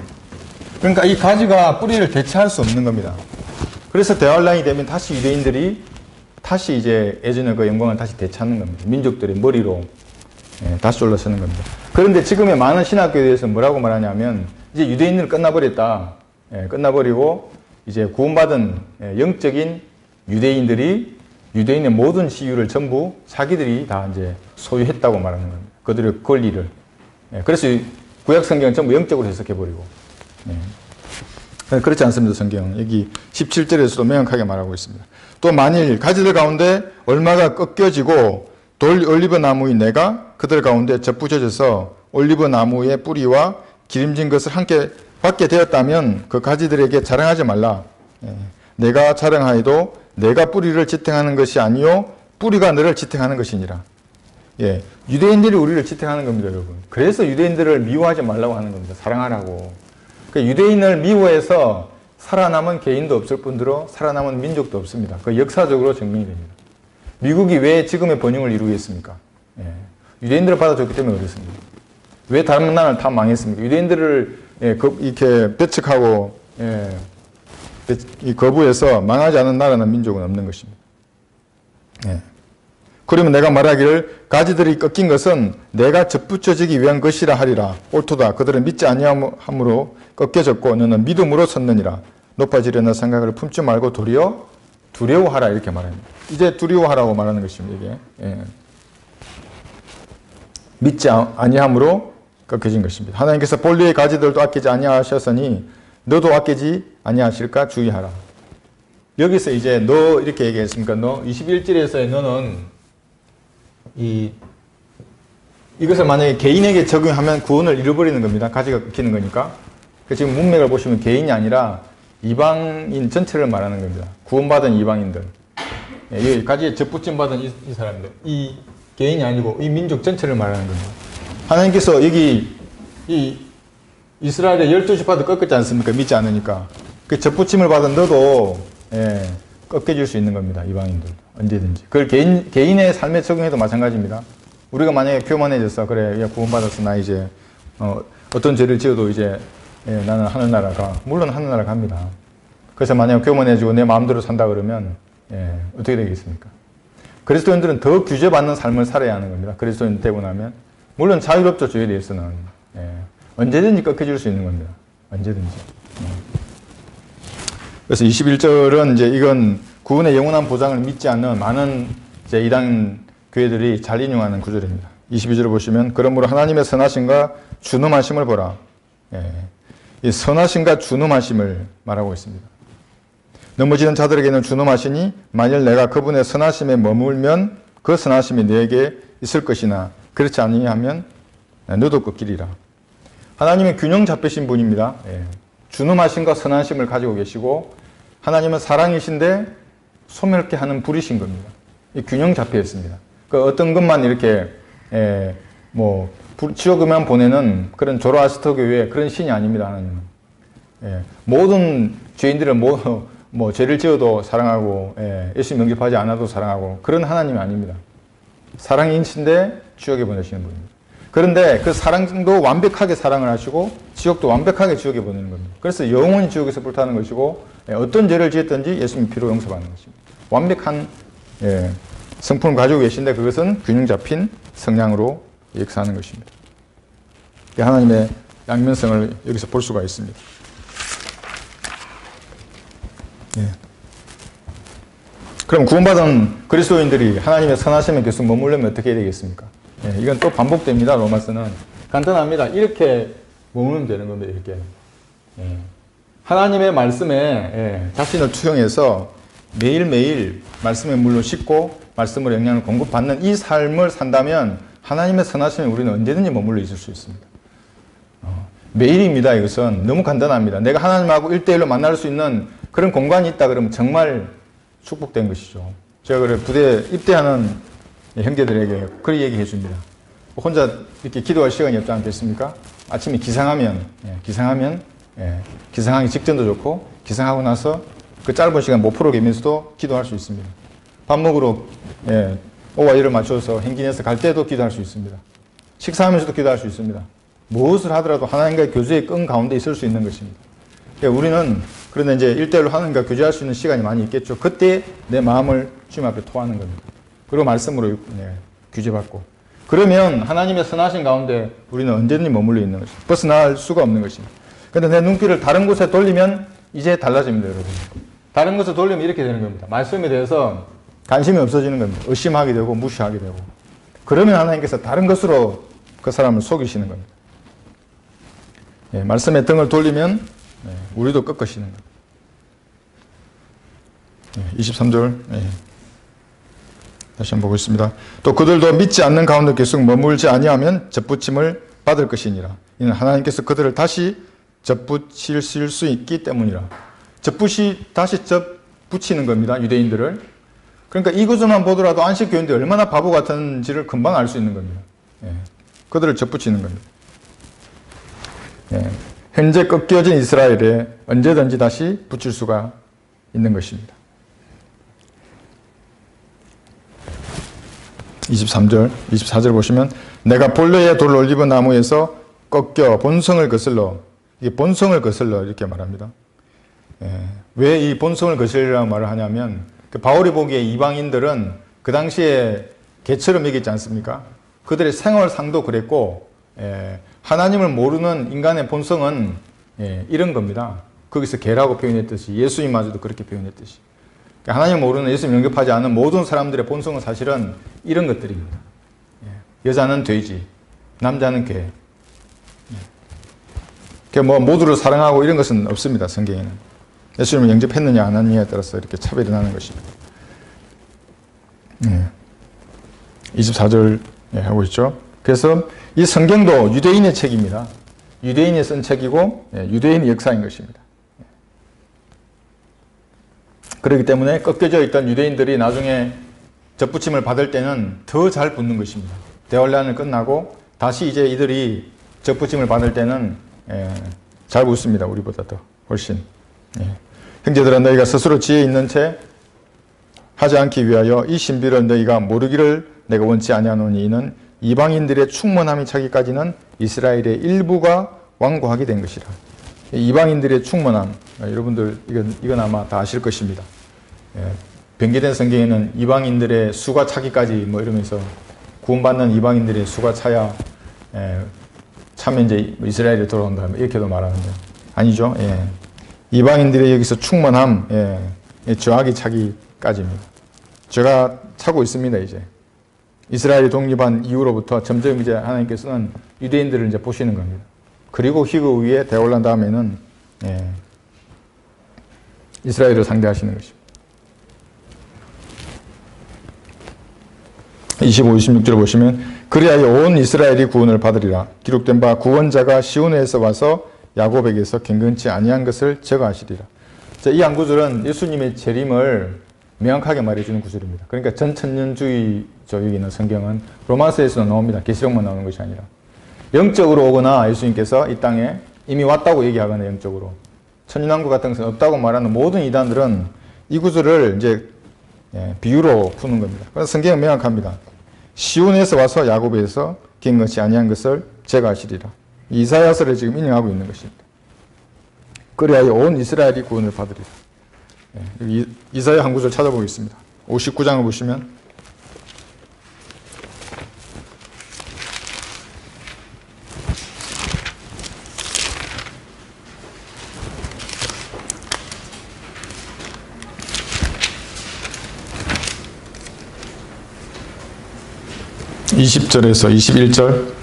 그러니까 이 가지가 뿌리를 대체할 수 없는 겁니다. 그래서 대환란이 되면 다시 유대인들이 다시 이제 예전의 그 영광을 다시 되찾는 겁니다. 민족들의 머리로 다시 올라서는 겁니다. 그런데 지금의 많은 신학교에 대해서 뭐라고 말하냐면 이제 유대인들은 끝나버렸다. 끝나버리고 이제 구원받은 영적인 유대인들이 유대인의 모든 지위를 전부 자기들이 다 이제 소유했다고 말하는 겁니다. 그들의 권리를. 그래서 구약 성경은 전부 영적으로 해석해버리고. 그렇지 않습니다. 성경. 여기 17절에서도 명확하게 말하고 있습니다. 또 만일 가지들 가운데 얼마가 꺾여지고 돌 올리브 나무인 내가 그들 가운데 접붙여져서 올리브 나무의 뿌리와 기름진 것을 함께 받게 되었다면 그 가지들에게 자랑하지 말라. 내가 자랑하여도 내가 뿌리를 지탱하는 것이 아니요 뿌리가 너를 지탱하는 것이니라. 유대인들이 우리를 지탱하는 겁니다, 여러분. 그래서 유대인들을 미워하지 말라고 하는 겁니다. 사랑하라고. 그러니까 유대인을 미워해서 살아남은 개인도 없을 뿐더러 살아남은 민족도 없습니다. 그 역사적으로 증명이 됩니다. 미국이 왜 지금의 번영을 이루겠습니까? 유대인들을 받아줬기 때문에 그렇습니다. 왜 다른 나라는 다 망했습니까? 유대인들을 이렇게 배척하고 거부해서 망하지 않은 나라나 민족은 없는 것입니다. 그러면 내가 말하기를 가지들이 꺾인 것은 내가 접붙여지기 위한 것이라 하리라. 옳도다. 그들은 믿지 아니함으로 꺾여졌고 너는 믿음으로 섰느니라. 높아지려는 생각을 품지 말고 도리어 두려워하라. 이렇게 말합니다. 이제 두려워하라고 말하는 것입니다. 이게. 믿지 아니함으로 꺾여진 것입니다. 하나님께서 본래의 가지들도 아끼지 아니하셨으니 너도 아끼지 아니하실까 주의하라. 여기서 이제 너 이렇게 얘기했습니까? 너 21절에서의 너는 이것을 만약에 개인에게 적용하면 구원을 잃어버리는 겁니다. 가지가 끊기는 거니까. 지금 문맥을 보시면 개인이 아니라 이방인 전체를 말하는 겁니다. 구원받은 이방인들. 이 가지에 접붙임 받은 이 사람들. 이 개인이 아니고 이 민족 전체를 말하는 겁니다. 하나님께서 여기 이 이스라엘의 12지파도 꺾었지 않습니까? 믿지 않으니까. 그 접붙임을 받은 너도 꺾여질 수 있는 겁니다. 이방인들. 언제든지. 그걸 개인의 삶에 적용해도 마찬가지입니다. 우리가 만약에 교만해졌어. 그래, 구원받았어. 나 이제, 어떤 죄를 지어도 이제, 나는 하늘나라 가. 물론 하늘나라 갑니다. 그래서 만약에 교만해지고 내 마음대로 산다 그러면, 어떻게 되겠습니까? 그리스도인들은 더 규제받는 삶을 살아야 하는 겁니다. 그리스도인 되고 나면. 물론 자유롭죠. 죄에 대해서는. 언제든지 꺾여질 수 있는 겁니다. 언제든지. 그래서 21절은 이제 이건 구원의 영원한 보장을 믿지 않는 많은 이제 이단 교회들이 잘 인용하는 구절입니다. 22절을 보시면 그러므로 하나님의 선하심과 준엄하심을 보라. 이 선하심과 준엄하심을 말하고 있습니다. 넘어지는 자들에게는 준엄하시니 만일 내가 그분의 선하심에 머물면 그 선하심이 너에게 있을 것이나 그렇지 아니하면 너도 꺾이리라. 하나님은 균형 잡히신 분입니다. 준엄하심과 선하심을 가지고 계시고 하나님은 사랑이신데 소멸케 하는 불이신 겁니다. 이 균형 잡혀 있습니다. 그 어떤 것만 이렇게 지옥에만 보내는 그런 조로아스터 교회의 그런 신이 아닙니다. 하나님은 모든 죄인들을 죄를 지어도 사랑하고 예수님 영접하지 않아도 사랑하고 그런 하나님이 아닙니다. 사랑이신데 지옥에 보내시는 분입니다. 그런데 그 사랑도 완벽하게 사랑을 하시고 지옥도 완벽하게 지옥에 보내는 겁니다. 그래서 영원히 지옥에서 불타는 것이고 어떤 죄를 지었든지 예수님 피로 용서받는 것입니다. 완벽한 성품을 가지고 계신데 그것은 균형 잡힌 성량으로 역사하는 것입니다. 하나님의 양면성을 여기서 볼 수가 있습니다. 그럼 구원받은 그리스도인들이 하나님의 선하심에 계속 머물려면 어떻게 해야 되겠습니까? 이건 또 반복됩니다. 로마서는 간단합니다. 이렇게 머물면 되는 겁니다. 이렇게 하나님의 말씀에 자신을 투영해서 매일매일 말씀에 물로 씻고 말씀으로 영향을 공급받는 이 삶을 산다면 하나님의 선하심에 우리는 언제든지 머물러 있을 수 있습니다. 매일입니다. 이것은 너무 간단합니다. 내가 하나님하고 1대1로 만날 수 있는 그런 공간이 있다 그러면 정말 축복된 것이죠. 제가 그래 부대에 입대하는 형제들에게 그렇게 얘기해 줍니다. 혼자 이렇게 기도할 시간이 없지 않겠습니까? 아침에 기상하면 기상하기 직전도 좋고 기상하고 나서 그 짧은 시간 못 풀어가면서도 기도할 수 있습니다. 밥 먹으러 오와 이를 맞춰서 행진해서 갈 때도 기도할 수 있습니다. 식사하면서도 기도할 수 있습니다. 무엇을 하더라도 하나님과의 교제의 끈 가운데 있을 수 있는 것입니다. 그러니까 우리는 그런데 이제 1대1로 하나님과 교제할 수 있는 시간이 많이 있겠죠. 그때 내 마음을 주님 앞에 토하는 겁니다. 그리고 말씀으로 규제받고. 그러면 하나님의 선하신 가운데 우리는 언제든지 머물러 있는 것입니다. 벗어날 수가 없는 것입니다. 그런데 내 눈길을 다른 곳에 돌리면 이제 달라집니다, 여러분. 다른 곳에 돌리면 이렇게 되는 겁니다. 말씀에 대해서 관심이 없어지는 겁니다. 의심하게 되고 무시하게 되고. 그러면 하나님께서 다른 것으로 그 사람을 속이시는 겁니다. 말씀에 등을 돌리면 우리도 꺾으시는 겁니다. 23절 다시 한번 보고 있습니다. 또 그들도 믿지 않는 가운데 계속 머물지 아니하면 접붙임을 받을 것이니라. 이는 하나님께서 그들을 다시 접붙이실 수 있기 때문이라. 다시 접붙이는 겁니다. 유대인들을. 그러니까 이 구절만 보더라도 안식교인들이 얼마나 바보 같은지를 금방 알 수 있는 겁니다. 그들을 접붙이는 겁니다. 현재 꺾여진 이스라엘에 언제든지 다시 붙일 수가 있는 것입니다. 23절, 24절 보시면 내가 본래의 돌 올리브 나무에서 꺾여 본성을 거슬러, 이게 본성을 거슬러 이렇게 말합니다. 왜 이 본성을 거슬리라고 말을 하냐면 바울이 보기에 이방인들은 그 당시에 개처럼 여기지 않습니까? 그들의 생활상도 그랬고 하나님을 모르는 인간의 본성은 이런 겁니다. 거기서 개라고 표현했듯이 예수님마저도 그렇게 표현했듯이 하나님을 모르는 예수님 영접하지 않은 모든 사람들의 본성은 사실은 이런 것들입니다. 여자는 돼지, 남자는 개. 뭐 모두를 사랑하고 이런 것은 없습니다. 성경에는. 예수님을 영접했느냐 안 했느냐에 따라서 이렇게 차별이 나는 것입니다. 24절 하고 있죠. 그래서 이 성경도 유대인의 책입니다. 유대인이 쓴 책이고 유대인의 역사인 것입니다. 그렇기 때문에 꺾여져 있던 유대인들이 나중에 접붙임을 받을 때는 더 잘 붙는 것입니다. 대환란을 끝나고 다시 이제 이들이 접붙임을 받을 때는 잘 붙습니다. 우리보다 더 훨씬. 형제들아 너희가 스스로 지혜 있는 채 하지 않기 위하여 이 신비를 너희가 모르기를 내가 원치 아니하노니 이는 이방인들의 충만함이 차기까지는 이스라엘의 일부가 완고하게 된 것이라. 이방인들의 충만함, 여러분들 이건 아마 다 아실 것입니다. 변개된 성경에는 이방인들의 수가 차기까지 뭐 이러면서 구원받는 이방인들의 수가 차야 차면 이제 이스라엘에 돌아온다 이렇게도 말하는데 아니죠. 이방인들의 여기서 충만함, 저하기 차기까지입니다. 죄가 차고 있습니다. 이제 이스라엘이 독립한 이후로부터 점점 이제 하나님께서는 유대인들을 이제 보시는 겁니다. 그리고 희그 위에 대올란 다음에는 이스라엘을 상대하시는 것입니다. 25, 26절을 보시면 그리하여 온 이스라엘이 구원을 받으리라. 기록된 바 구원자가 시온에서 와서 야곱에게서 경건치 아니한 것을 제거하시리라. 이 한 구절은 예수님의 재림을 명확하게 말해주는 구절입니다. 그러니까 전천년주의 저기는 성경은 로마서에서 나옵니다. 계시록만 나오는 것이 아니라 영적으로 오거나 예수님께서 이 땅에 이미 왔다고 얘기하거나 영적으로 천년왕국 같은 것은 없다고 말하는 모든 이단들은 이 구절을 이제 비유로 푸는 겁니다. 그래서 성경은 명확합니다. 시온에서 와서 야곱에서 경건치 아니한 것을 제거하시리라. 이사야서를 지금 인용하고 있는 것입니다. 그리하여 온 이스라엘이 구원을 받으리라. 여기 이사야 한 구절 찾아보겠습니다. 59장을 보시면 (20절에서 21절)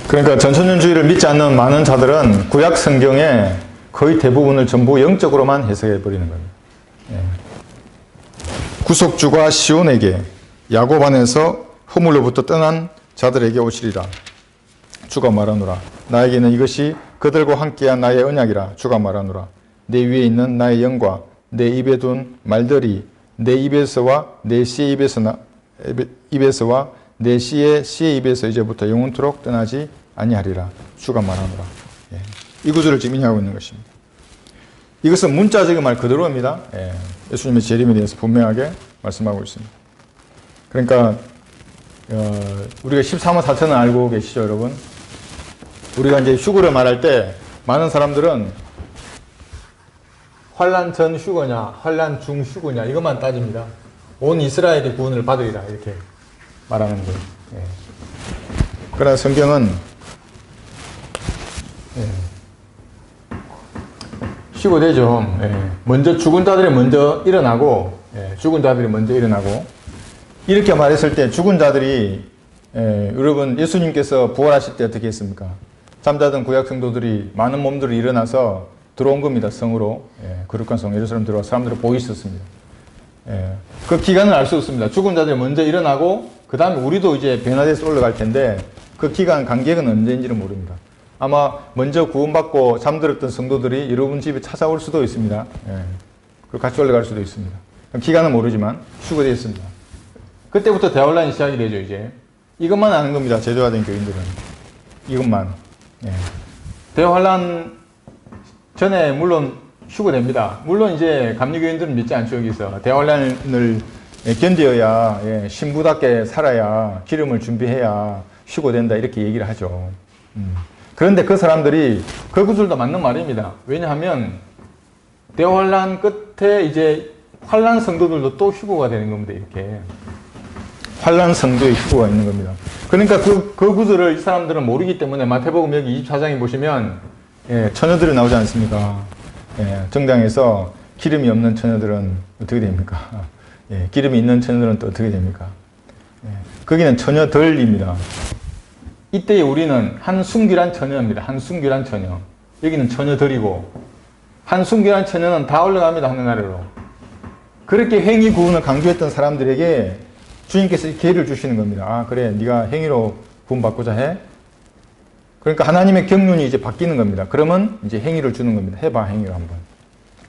그러니까 전천년주의를 믿지 않는 많은 자들은 구약 성경의 거의 대부분을 전부 영적으로만 해석해 버리는 겁니다. 구속주가 시온에게 야곱 안에서 허물로부터 떠난 자들에게 오시리라. 주가 말하노라. 나에게는 이것이 그들과 함께한 나의 언약이라. 주가 말하노라. 내 위에 있는 나의 영과 내 입에 둔 말들이 내 입에서와 내 씨의 입에서와 내 씨의 입에서 이제부터 영원토록 떠나지 아니하리라. 주가 말하노라. 예. 이 구절을 지금 인용하고 있는 것입니다. 이것은 문자적인 말 그대로입니다. 예. 예수님의 재림에 대해서 분명하게 말씀하고 있습니다. 그러니까 우리가 14만 4천을 알고 계시죠, 여러분? 우리가 이제 휴거를 말할 때 많은 사람들은 환란 전 휴거냐, 환란 중 휴거냐 이것만 따집니다. 온 이스라엘이 구원을 받으리라 이렇게 말하는 거예요. 예. 그러나 성경은 휴거되죠. 예. 먼저 죽은 자들이 먼저 일어나고, 죽은 자들이 먼저 일어나고 이렇게 말했을 때 죽은 자들이 여러분 예수님께서 부활하실 때 어떻게 했습니까? 잠자던 구약 성도들이 많은 몸들이 일어나서 들어온 겁니다. 성으로. 거룩한 성 예루살렘 들어와 사람들을 보이셨습니다. 그 기간을 알 수 없습니다. 죽은 자들이 먼저 일어나고 그 다음에 우리도 이제 변화돼서 올라갈 텐데 그 기간 간격은 언제인지는 모릅니다. 아마 먼저 구원받고 잠들었던 성도들이 여러분 집에 찾아올 수도 있습니다. 그리고 같이 올라갈 수도 있습니다. 기간은 모르지만 휴거되었습니다. 그때부터 대환란이 시작이 되죠. 이제 이것만 아는 겁니다. 제도화된 교인들은 이것만. 대환란 전에 물론 휴거됩니다. 물론 이제 감리교인들은 믿지 않죠. 여기서 대환란을 견뎌야 신부답게 살아야 기름을 준비해야 휴거된다 이렇게 얘기를 하죠. 그런데 그 사람들이 그 구절도 맞는 말입니다. 왜냐하면 대환란 끝에 이제 환란 성도들도 또 휴거가 되는 겁니다. 이렇게 환란 성도의 휴거가 있는 겁니다. 그러니까 그 구절을 이 사람들은 모르기 때문에 마태복음 여기 24장에 보시면 처녀들이 나오지 않습니까? 정당에서 기름이 없는 처녀들은 어떻게 됩니까? 기름이 있는 처녀들은 또 어떻게 됩니까? 거기는 처녀들입니다. 이때 우리는 한순결한 처녀입니다. 한순결한 처녀. 여기는 처녀들이고 한순결한 처녀는 다 올라갑니다. 하늘나라로. 그렇게 행위 구원을 강조했던 사람들에게 주님께서 기회를 주시는 겁니다. 아 그래 네가 행위로 구원받고자 해? 그러니까 하나님의 경륜이 이제 바뀌는 겁니다. 그러면 이제 행위를 주는 겁니다. 해봐 행위를 한번.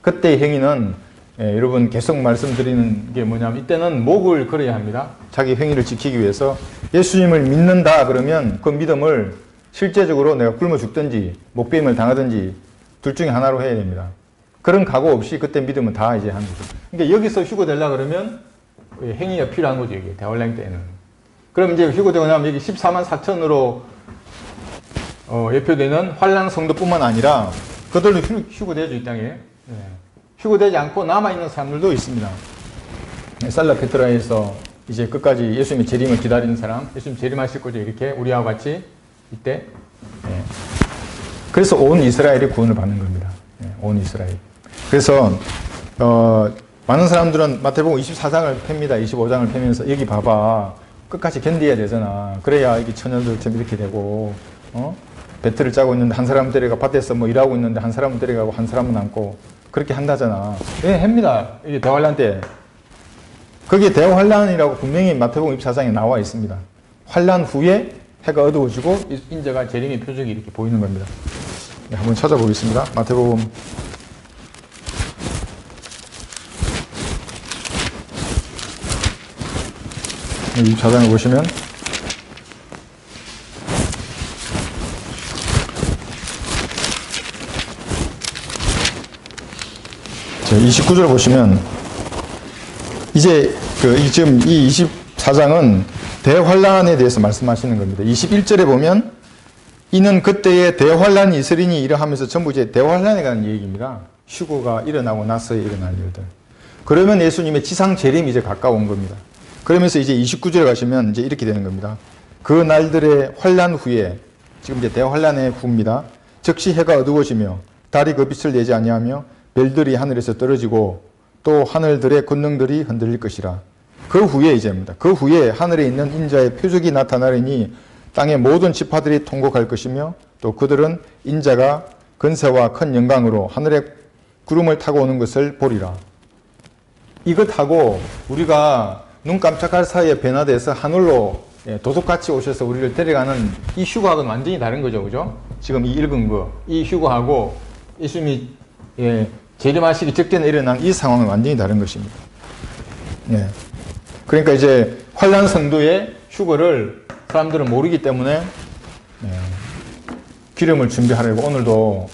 그때의 행위는 여러분 계속 말씀드리는 게 뭐냐면 이때는 목을 걸어야 합니다. 자기 행위를 지키기 위해서 예수님을 믿는다 그러면 그 믿음을 실제적으로 내가 굶어 죽든지 목베임을 당하든지 둘 중에 하나로 해야 됩니다. 그런 각오 없이 그때 믿음은 다 이제 하는 거죠. 그러니까 여기서 휴거되려고 그러면 행위가 필요한 거죠. 이게 대환란 때는. 그럼 이제 휴거되고 나면 여기 14만 4천으로 예표되는 환란 성도뿐만 아니라 그들도 휴거되죠. 이 땅에. 휴거되지 않고 남아있는 사람들도 있습니다. 살라 페트라에서 이제 끝까지 예수님의 재림을 기다리는 사람, 예수님 재림하실 거죠. 이렇게 우리와 같이 이때. 그래서 온 이스라엘이 구원을 받는 겁니다. 온 이스라엘. 그래서 많은 사람들은 마태복음 24장을 팹니다. 25장을 펴면서 여기 봐봐. 끝까지 견뎌야 되잖아. 그래야 이게 처녀들처럼 이렇게 되고 배틀을 짜고 있는데 한 사람은 데려가 밭에서 뭐 일하고 있는데 한 사람은 데려가고 한 사람은 남고 그렇게 한다잖아. 합니다. 이게 대환란 때. 거기에 대환란이라고 분명히 마태복음 24장에 나와 있습니다. 환란 후에 해가 어두워지고 인자가 재림의 표적이 이렇게 보이는 겁니다. 한번 찾아보겠습니다. 마태복음 24장을 보시면 자, 29절 보시면 이제 지금 이 24장은 대환란에 대해서 말씀하시는 겁니다. 21절에 보면 이는 그때에 대환란이 있으리니 이러하면서 전부 이제 대환란에 관한 얘기입니다. 휴거가 일어나고 나서에 일어날 일들. 그러면 예수님의 지상 재림이 이제 가까운 겁니다. 그러면서 이제 29절에 가시면 이제 이렇게 되는 겁니다. 그 날들의 환란 후에 지금 이제 대환란의 후입니다. 즉시 해가 어두워지며 달이 그 빛을 내지 아니하며 별들이 하늘에서 떨어지고 또 하늘들의 권능들이 흔들릴 것이라. 그 후에 이제입니다. 그 후에 하늘에 있는 인자의 표적이 나타나리니 땅의 모든 지파들이 통곡할 것이며 또 그들은 인자가 근세와 큰 영광으로 하늘의 구름을 타고 오는 것을 보리라. 이것하고 우리가 눈 깜짝할 사이에 변화돼서 하늘로 도둑같이 오셔서 우리를 데려가는 이 휴거하고는 완전히 다른 거죠. 그죠? 지금 이 읽은 거, 이 휴거하고 예수님이 재림하시기 직전에 일어난 이 상황은 완전히 다른 것입니다. 그러니까 이제 환란 성도의 휴거를 사람들은 모르기 때문에 기름을 준비하려고 오늘도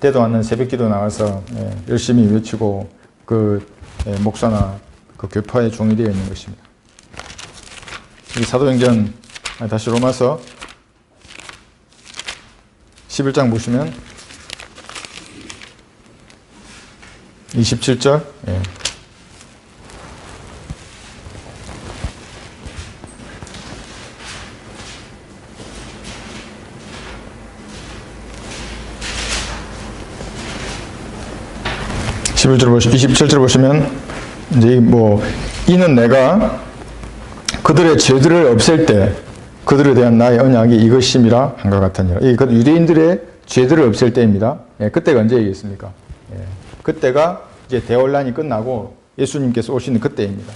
때도 않는 새벽기도 나가서 열심히 외치고 그 목사나 그 교파에 종이 되어 있는 것입니다. 이 사도행전 다시 로마서 11장 보시면 27절 27절 보시면 이제 이는 내가 그들의 죄들을 없앨 때 그들에 대한 나의 언약이 이것임이라 한 것 같으니라. 이 유대인들의 죄들을 없앨 때입니다. 그때가 언제이겠습니까? 그때가 이제 대환란이 끝나고 예수님께서 오시는 그때입니다.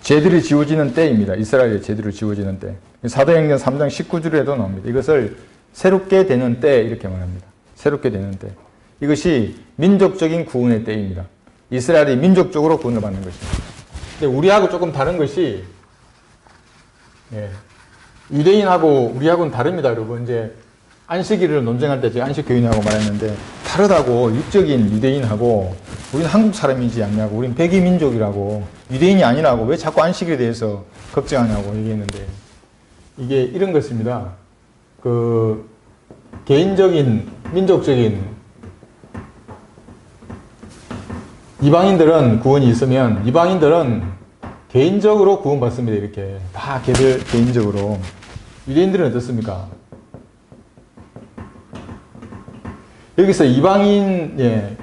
죄들이 지워지는 때입니다. 이스라엘의 죄들을 지워지는 때. 사도행전 3장 19절에도 나옵니다. 이것을 새롭게 되는 때 이렇게 말합니다. 새롭게 되는 때. 이것이 민족적인 구원의 때입니다. 이스라엘이 민족적으로 구원을 받는 것입니다. 근데 우리하고 조금 다른 것이 유대인하고 우리하고는 다릅니다, 여러분. 이제 안식일을 논쟁할 때 제가 안식교인하고 말했는데 다르다고. 육적인 유대인하고 우리는 한국 사람이지 않냐고, 우리는 백이민족이라고, 유대인이 아니라고 왜 자꾸 안식일에 대해서 걱정하냐고 얘기했는데 이게 이런 것입니다. 그 개인적인 민족적인 이방인들은 구원이 있으면 이방인들은 개인적으로 구원받습니다. 이렇게 다 걔들 개인적으로. 유대인들은 어떻습니까? 여기서 이방인,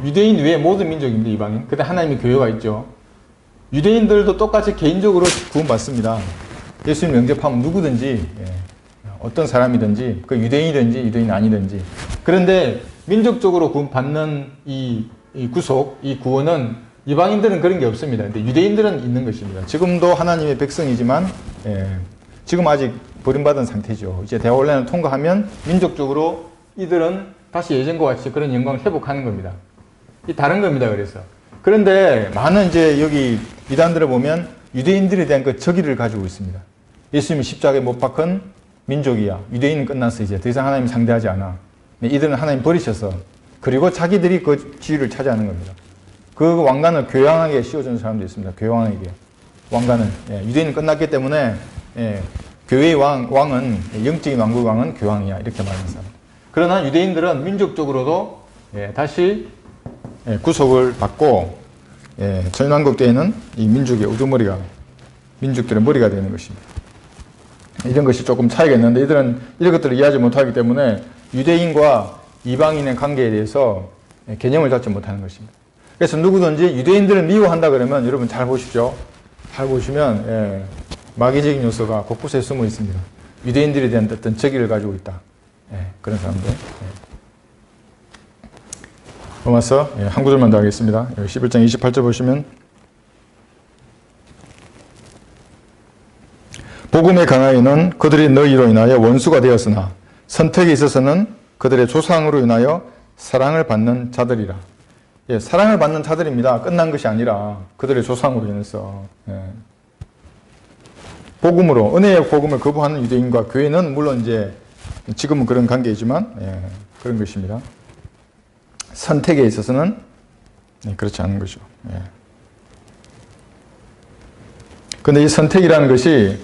유대인 외에 모든 민족입니다. 이방인. 근데 하나님의 교회가 있죠. 유대인들도 똑같이 개인적으로 구원받습니다. 예수님 영접하면 누구든지, 어떤 사람이든지, 그 유대인이든지 유대인이 아니든지. 그런데 민족적으로 구원받는 이 구속, 이 구원은 이방인들은 그런 게 없습니다. 근데 유대인들은 있는 것입니다. 지금도 하나님의 백성이지만 지금 아직 버림받은 상태죠. 이제 대환란을 통과하면 민족적으로 이들은 다시 예전과 같이 그런 영광을 회복하는 겁니다. 이 다른 겁니다. 그래서 그런데 많은 이제 여기 이단들을 보면 유대인들에 대한 그 적의를 가지고 있습니다. 예수님이 십자가에 못 박은 민족이야. 유대인은 끝났어. 이제 더 이상 하나님 상대하지 않아. 이들은 하나님 버리셔서 그리고 자기들이 그 지위를 차지하는 겁니다. 그 왕관을 교황에게 씌워주는 사람도 있습니다. 교황에게. 왕관은. 유대인은 끝났기 때문에 교회의 왕은, 영적인 왕국 왕은 교황이야. 이렇게 말하는 사람. 그러나 유대인들은 민족적으로도 다시 구속을 받고 천년왕국 때에는 이 민족의 우두머리가, 민족들의 머리가 되는 것입니다. 이런 것이 조금 차이가 있는데 이들은 이런 것들을 이해하지 못하기 때문에 유대인과 이방인의 관계에 대해서 개념을 잡지 못하는 것입니다. 그래서 누구든지 유대인들을 미워한다 그러면 여러분 잘 보십시오. 잘 보시면 마귀적인 요소가 곳곳에 숨어 있습니다. 유대인들에 대한 어떤 적의를 가지고 있다. 그런 사람들. 로마서 한 구절만 더 하겠습니다. 11장 28절 보시면 복음에 강하여는 그들이 너희로 인하여 원수가 되었으나 선택에 있어서는 그들의 조상으로 인하여 사랑을 받는 자들이라. 사랑을 받는 자들입니다. 끝난 것이 아니라 그들의 조상으로 인해서. 복음으로, 은혜의 복음을 거부하는 유대인과 교회는 물론 이제 지금은 그런 관계이지만 그런 것입니다. 선택에 있어서는 그렇지 않은 거죠. 그런데 이 선택이라는 것이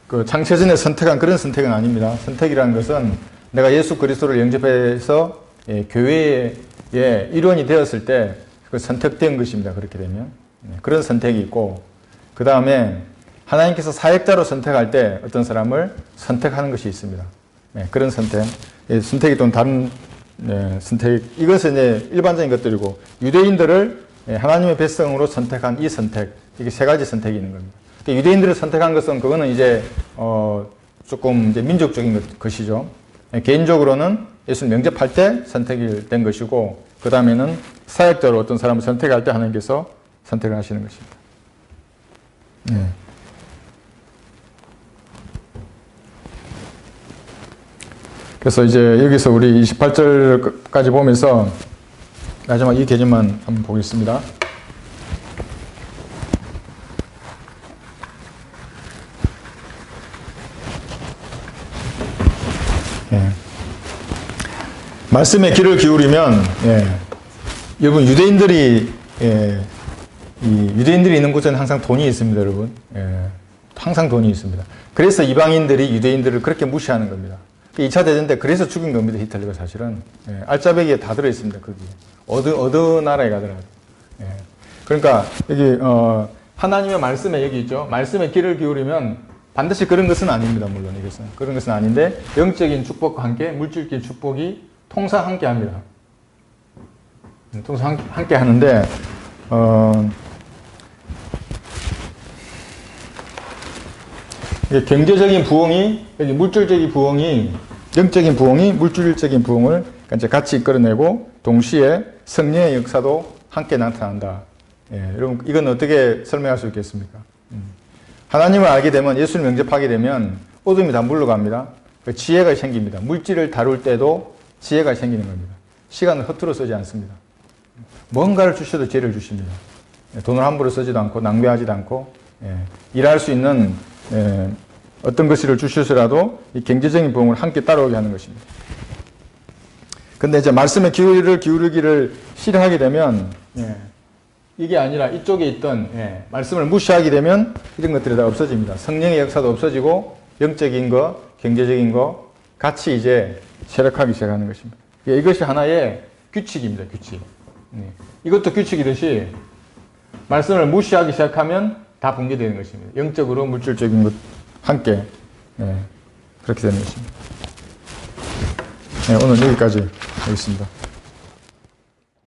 그 창세전에 선택한 그런 선택은 아닙니다. 선택이라는 것은 내가 예수 그리스도를 영접해서 교회의 일원이 되었을 때 그 선택된 것입니다. 그렇게 되면 그런 선택이 있고, 그 다음에 하나님께서 사역자로 선택할 때 어떤 사람을 선택하는 것이 있습니다. 그런 선택, 선택이 또 다른 선택, 이것은 이제 일반적인 것들이고, 유대인들을 하나님의 백성으로 선택한 이 선택, 이게 세 가지 선택이 있는 겁니다. 유대인들을 선택한 것은 그거는 이제 조금 이제 민족적인 것이죠. 개인적으로는 예수를 영접할 때 선택이 된 것이고, 그 다음에는 사역자로 어떤 사람을 선택할 때 하나님께서 선택을 하시는 것입니다. 그래서 이제 여기서 우리 28절까지 보면서 마지막 이 계절만 한번 보겠습니다. 예. 말씀에 귀를 기울이면, 예. 여러분, 유대인들이 있는 곳에는 항상 돈이 있습니다, 여러분. 예. 항상 돈이 있습니다. 그래서 이방인들이 유대인들을 그렇게 무시하는 겁니다. 2차 대전 때 그래서 죽인 겁니다, 히틀러가 사실은. 예. 알짜배기에 다 들어있습니다, 거기에. 어느 나라에 가더라도. 예. 그러니까, 여기, 하나님의 말씀에 여기 있죠. 말씀에 귀를 기울이면 반드시 그런 것은 아닙니다, 물론 이것은. 그런 것은 아닌데, 영적인 축복과 함께 물질적인 축복이 통상 함께 합니다. 통상 함께 하는데, 경제적인 부흥이, 여기 물질적인 부흥이, 영적인 부흥이 물질적인 부흥을 이제 같이 이끌어내고, 동시에 성령의 역사도 함께 나타난다. 예, 여러분, 이건 어떻게 설명할 수 있겠습니까? 하나님을 알게 되면, 예수를 영접하게 되면, 어둠이 다 물러갑니다. 지혜가 생깁니다. 물질을 다룰 때도 지혜가 생기는 겁니다. 시간을 허투루 쓰지 않습니다. 뭔가를 주셔도 지혜를 주십니다. 돈을 함부로 쓰지도 않고, 낭비하지도 않고, 일할 수 있는, 어떤 것을 주셔서라도 이 경제적인 부흥을 함께 따라오게 하는 것입니다. 근데 이제 말씀에 귀를 기울이기를 싫어하게 되면, 이게 아니라 이쪽에 있던, 말씀을 무시하게 되면 이런 것들이 다 없어집니다. 성령의 역사도 없어지고, 영적인 거, 경제적인 거, 같이 이제 세력하기 시작하는 것입니다. 이것이 하나의 규칙입니다, 규칙. 이것도 규칙이듯이, 말씀을 무시하기 시작하면 다 붕괴되는 것입니다. 영적으로 물질적인 것 함께 그렇게 되는 것입니다. 오늘 여기까지 하겠습니다.